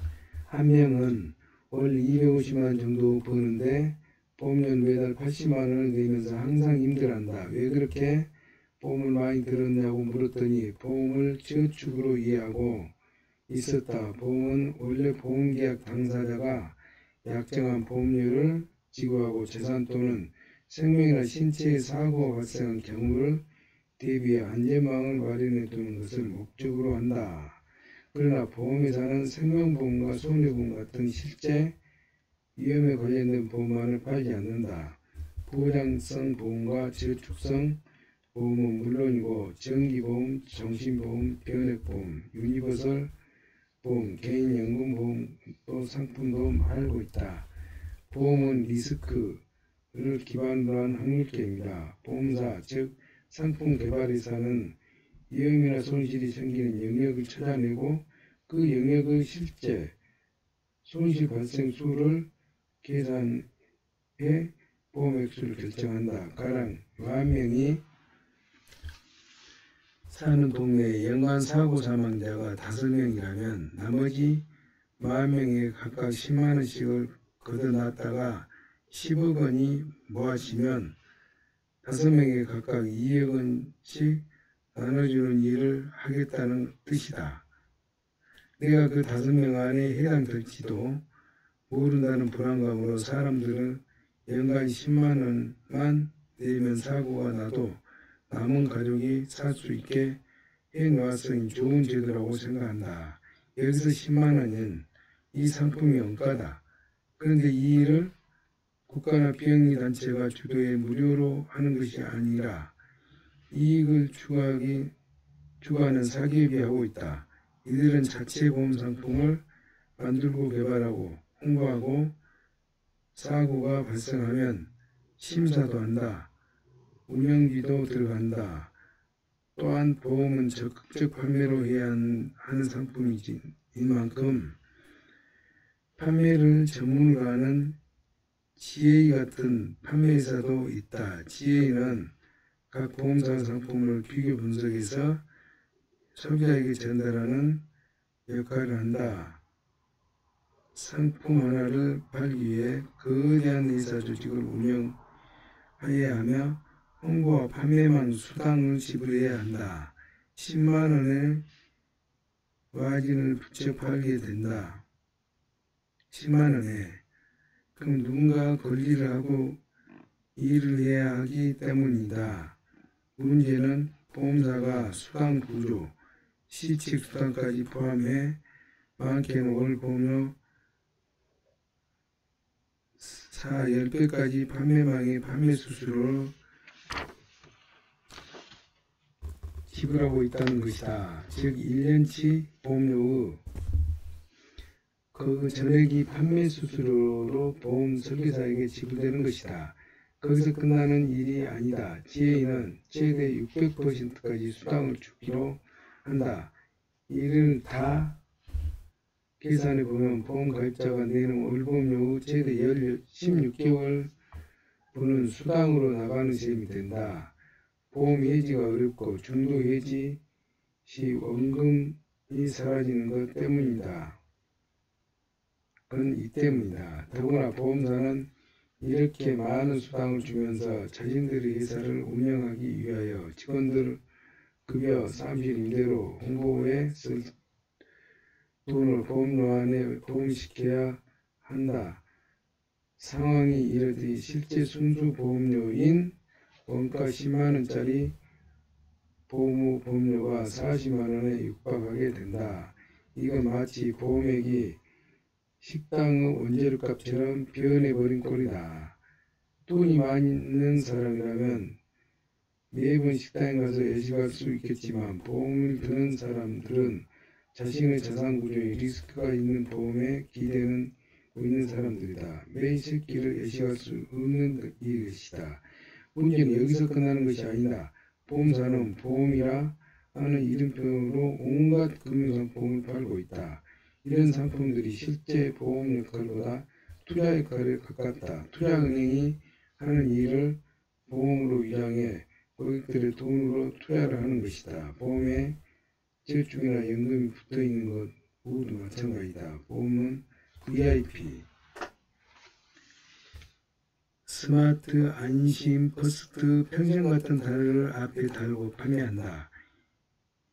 한 명은 월 250만 정도 버는데 보험료 매달 80만 원을 내면서 항상 힘들어한다. 왜 그렇게 보험을 많이 들었냐고 물었더니 보험을 저축으로 이해하고 있었다. 보험은 원래 보험계약 당사자가 약정한 보험료를 지급하고 재산 또는 생명이나 신체의 사고가 발생한 경우를 대비해 안전망을 마련해 두는 것을 목적으로 한다. 그러나 보험회사는 생명보험과 손해보험 같은 실제 위험에 관련된 보험만을 팔지 않는다. 보장성 보험과 저축성 보험은 물론이고 정기보험, 정신보험, 변액보험, 유니버설 보험, 개인연금보험도 상품도 말고 있다. 보험은 리스크를 기반으로 한 확률계입니다. 보험사, 즉 상품 개발회사는 위험이나 손실이 생기는 영역을 찾아내고 그 영역의 실제 손실 발생 수를 계산해 보험액수를 결정한다. 가령 10,000명이 사는 동네에 연간 사고 사망자가 5명이라면 나머지 40,000명에 각각 10만 원씩을 걷어놨다가 10억 원이 모아지면 5명에 각각 2억 원씩 나눠주는 일을 하겠다는 뜻이다. 내가 그 5명 안에 해당될지도 모른다는 불안감으로 사람들은 연간 10만 원만 내면 사고가 나도 남은 가족이 살 수 있게 해놓았으니 좋은 제도라고 생각한다. 여기서 10만 원은 이 상품이 원가다. 그런데 이 일을 국가나 비영리단체가 주도해 무료로 하는 것이 아니라 이익을 추구하는 사기업이 하고 있다. 이들은 자체 보험 상품을 만들고 개발하고 홍보하고 사고가 발생하면 심사도 한다. 운영비도 들어간다. 또한 보험은 적극적 판매로 해야 하는 상품인 만큼 판매를 전문으로 하는 GA 같은 판매회사도 있다. GA는 각 보험사 상품을 비교 분석해서 소비자에게 전달하는 역할을 한다. 상품 하나를 팔기 위해 거대한 회사 조직을 운영해야 하며 홍보와 판매만 수당을 지불해야 한다. 10만원의 마진을 붙여 팔게 된다. 10만원에. 그럼 누군가 관리를 하고 일을 해야 하기 때문이다. 문제는 보험사가 수당 구조, 시책 수당까지 포함해 많게는 월 보험료 10배까지 판매망의 판매 수수료로 지불하고 있다는 것이다. 즉 1년치 보험료의 그 전액이 판매 수수료로 보험 설계사에게 지불되는 것이다. 거기서 끝나는 일이 아니다. GA는 최대 600%까지 수당을 주기로 한다. 이를 다 계산해 보면 보험 가입자가 내는 월보험료의 최대 16개월 분은 수당으로 나가는 셈이 된다. 보험 해지가 어렵고 중도 해지 시 원금이 사라지는 것 때문이다. 그건 이 때문이다. 더구나 보험사는 이렇게 많은 수당을 주면서 자신들의 회사를 운영하기 위하여 직원들 급여 사무실 임대로 홍보에 쓸 돈을 보험료 안에 포함시켜야 한다. 상황이 이르듯 실제 순수 보험료인 원가 10만원짜리 보험 보험료가 40만원에 육박하게 된다. 이건 마치 보험액이 식당의 원재료값처럼 변해버린 꼴이다. 돈이 많은 사람이라면 매번 식당에 가서 외식할 수 있겠지만 보험을 드는 사람들은 자신의 자산 구조에 리스크가 있는 보험에 기대는 있는 사람들이다. 매일 세끼를 외식할 수 없는 것이다. 문제는 여기서 끝나는 것이 아니다. 보험사는 보험이라 하는 이름표로 온갖 금융상품을 팔고 있다. 이런 상품들이 실제 보험 역할보다 투자 역할에 가깝다. 투자은행이 하는 일을 보험으로 위장해 고객들의 돈으로 투자를 하는 것이다. 보험에 저축이나 연금이 붙어있는 것 모두 마찬가지다. 보험은 VIP, 스마트, 안심, 퍼스트, 평생 같은 단어를 앞에 달고 판매한다.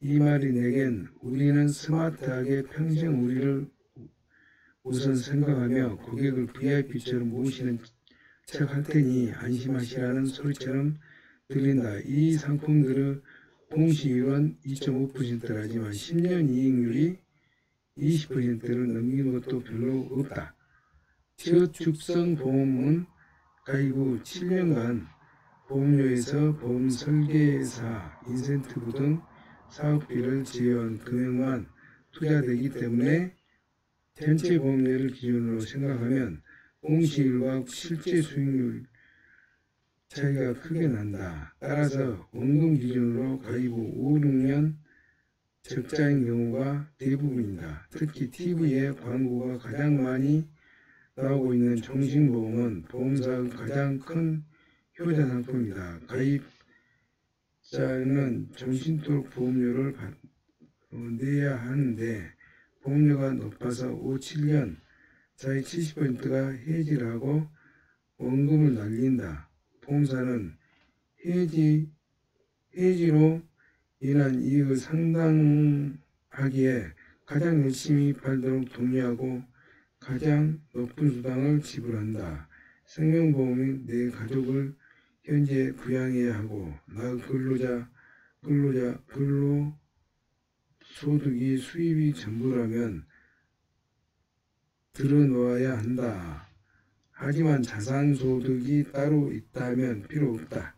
이 말이 내겐 우리는 스마트하게 평생 우리를 우선 생각하며 고객을 VIP처럼 모시는 척 할 테니 안심하시라는 소리처럼 들린다. 이 상품들의 공시율은 2.5%라지만 10년 이익률이 20%를 넘기는 것도 별로 없다. 저축성 보험은 가입 후 7년간 보험료에서 보험 설계사, 인센티브 등 사업비를 제외한 금액만 투자되기 때문에 전체 보험료를 기준으로 생각하면 공시율과 실제 수익률 차이가 크게 난다. 따라서 원금 기준으로 가입 후 5, 6년 적자인 경우가 대부분이다. 특히 TV에 광고가 가장 많이 나오고 있는 종신보험은 보험사의 가장 큰 효자 상품이다. 가입자는 종신토록 보험료를 내야 하는데 보험료가 높아서 5, 7년 사이 70%가 해지를 하고 원금을 날린다. 보험사는 해지로 인한 이익을 상당하기에 가장 열심히 팔도록 독려하고 가장 높은 수당을 지불한다. 생명보험이 내 가족을 현재 부양해야 하고 나 근로소득이 수입이 전부라면 들어놓아야 한다. 하지만 자산소득이 따로 있다면 필요 없다.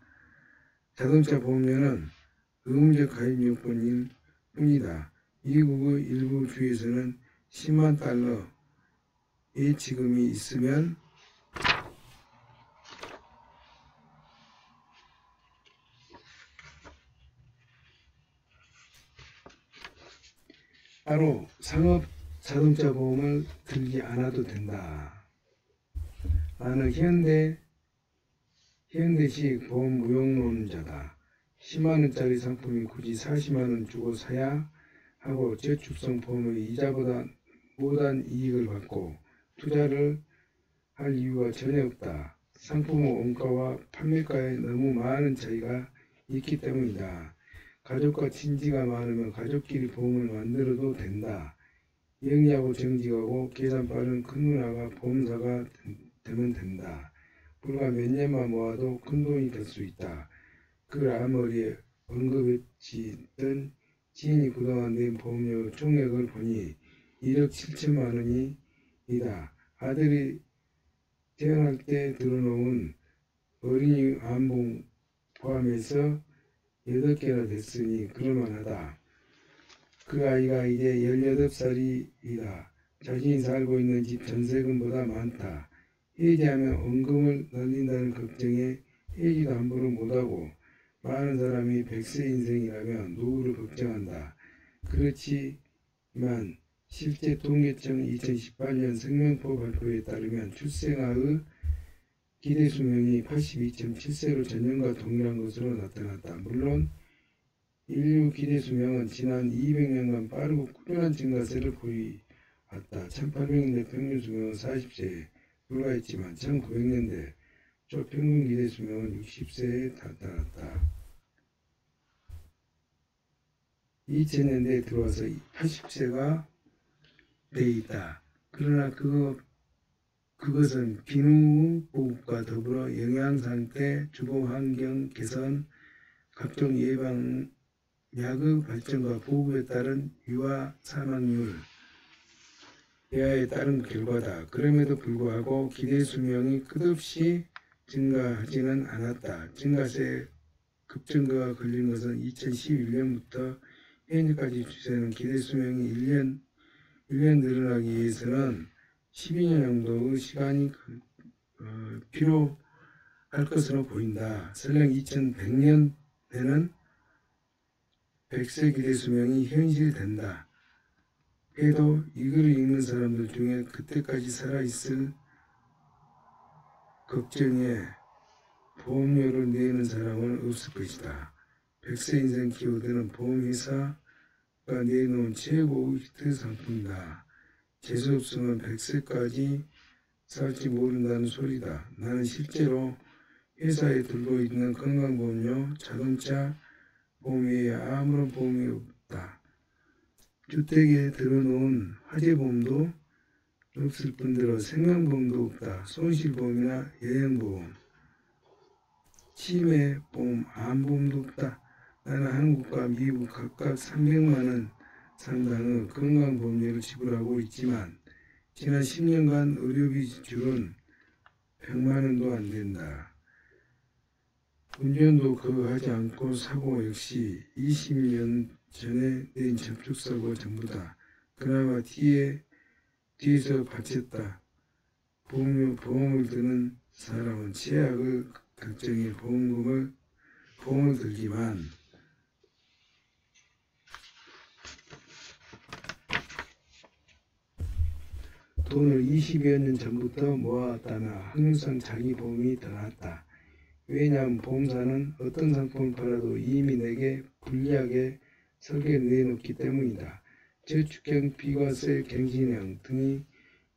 자동차 보험료는 의무적 가입 요건일 뿐이다. 미국의 일부 주에서는 10만 달러 예치금이 있으면 따로 상업 자동차 보험을 들지 않아도 된다. 나는 현대식 보험 무용론자다. 10만원짜리 상품이 굳이 40만원 주고 사야 하고 저축성 보험의 이자보다 못한 이익을 받고 투자를 할 이유가 전혀 없다. 상품의 원가와 판매가에 너무 많은 차이가 있기 때문이다. 가족과 친지가 많으면 가족끼리 보험을 만들어도 된다. 영리하고 정직하고 계산 빠른 큰 누나가 보험사가 되면 된다. 불과 몇 년만 모아도 큰돈이 될 수 있다. 그걸 아무리 언급했던 지인이 그동안 낸 보험료 총액을 보니 1억 7천만 원이다. 아들이 태어날 때 들어놓은 어린이 암봉 포함해서 8개나 됐으니 그럴만하다. 그 아이가 이제 18살이다. 자신이 살고 있는 집 전세금보다 많다. 해지하면 원금을 날린다는 걱정에 해지도 함부로 못하고 많은 사람이 100세 인생이라면 노후를 걱정한다. 그렇지만 실제 통계청 2018년 생명보 발표에 따르면 출생아의 기대수명이 82.7세로 전년과 동일한 것으로 나타났다. 물론 인류 기대수명은 지난 200년간 빠르고 꾸준한 증가세를 보이왔다. 1800년대 평균수명은 40세에 불과했지만 1900년대 초 평균 기대수명은 60세에 다다랐다. 2000년대에 들어와서 80세가 돼 있다. 그러나 그것은 비누 보급과 더불어 영양상태, 주거환경 개선, 각종 예방약의 발전과 보급에 따른 유아 사망률 에 따른 결과다. 그럼에도 불구하고 기대수명이 끝없이 증가하지는 않았다. 증가세 급증가가 걸린 것은 2011년부터 현재까지 추세는 기대수명이 1년 늘어나기 위해서는 12년 정도의 시간이 필요할 것으로 보인다. 설령 2100년에는 100세 기대수명이 현실된다 해도 이 글을 읽는 사람들 중에 그때까지 살아있을 걱정에 보험료를 내는 사람은 없을 것이다. 100세 인생 키워드는 보험회사가 내놓은 최고의 히트 상품이다. 재수없으면 100세까지 살지 모른다는 소리다. 나는 실제로 회사에 들고 있는 건강보험료, 자동차 보험 외에 아무런 보험이 없다. 주택에 들어놓은 화재보험도 없을 뿐더러 생명보험도 없다. 손실보험이나 여행보험, 치매보험, 암보험도 없다. 나는 한국과 미국 각각 300만원 상당의 건강보험료를 지불하고 있지만 지난 10년간 의료비 지출은 100만원도 안 된다. 운전도 거의 하지 않고 사고 역시 20년 전에 낸 접촉사고가 전부다. 그나마 뒤에서 바쳤다. 보험을 드는 사람은 최악의 걱정에 보험을 들지만 돈을 20여 년 전부터 모아왔다며 확률상 자기 보험이 더 낫다. 왜냐하면 보험사는 어떤 상품을 팔아도 이미 내게 불리하게 설계를 내놓기 때문이다. 저축형, 비과세, 갱신형 등이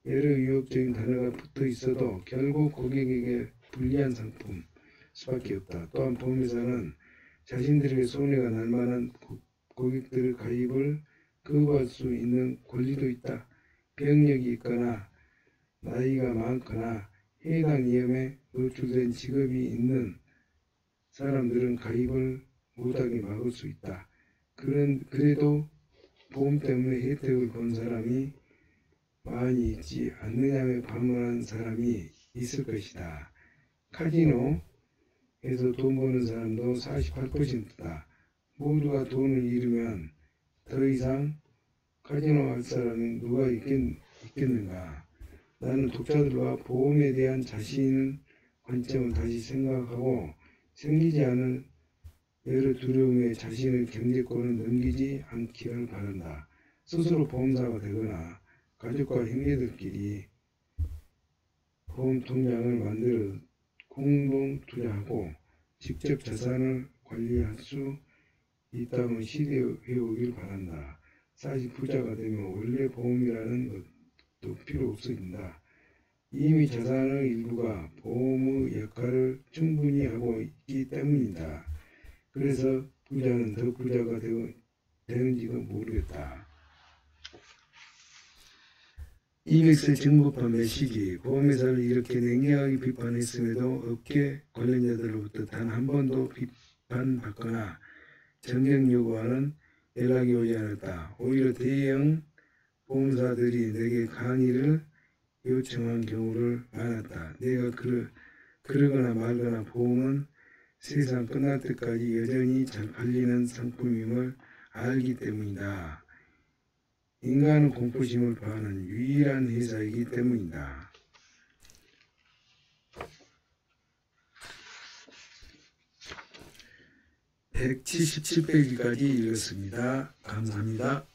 여러 유혹적인 단어가 붙어 있어도 결국 고객에게 불리한 상품 수밖에 없다. 또한 보험회사는 자신들에게 손해가 날 만한 고객들의 가입을 거부할 수 있는 권리도 있다. 병력이 있거나 나이가 많거나 해당 위험에 노출된 직업이 있는 사람들은 가입을 못하게 막을 수 있다. 그래도 보험 때문에 혜택을 본 사람이 많이 있지 않느냐며 반문한 사람이 있을 것이다. 카지노에서 돈 버는 사람도 48%다. 모두가 돈을 잃으면 더 이상 카지노 할 사람이 누가 있겠는가. 나는 독자들과 보험에 대한 자신의 관점을 다시 생각하고 생기지 않을 여러 두려움에 자신의 경제권을 넘기지 않기를 바란다. 스스로 보험사가 되거나 가족과 형제들끼리 보험 통장을 만들어 공동 투자하고 직접 자산을 관리할 수 있다면 시도해 오길 바란다. 사실 부자가 되면 원래 보험이라는 것도 필요 없어진다. 이미 자산의 일부가 보험의 역할을 충분히 하고 있기 때문이다. 그래서 부자는 더 부자가 되는지도 모르겠다. 이백세 정부 판매 시기 보험회사를 이렇게 냉정하게 비판했음에도 업계 관련자들로부터 단 한 번도 비판받거나 정정 요구하는 연락이 오지 않았다. 오히려 대형 보험사들이 내게 강의를 요청한 경우를 많았다. 내가 그러거나 말거나 보험은 세상 끝날 때까지 여전히 잘 팔리는 상품임을 알기 때문이다. 인간은 공포심을 파는 유일한 회사이기 때문이다. 177페이지까지 읽었습니다. 감사합니다.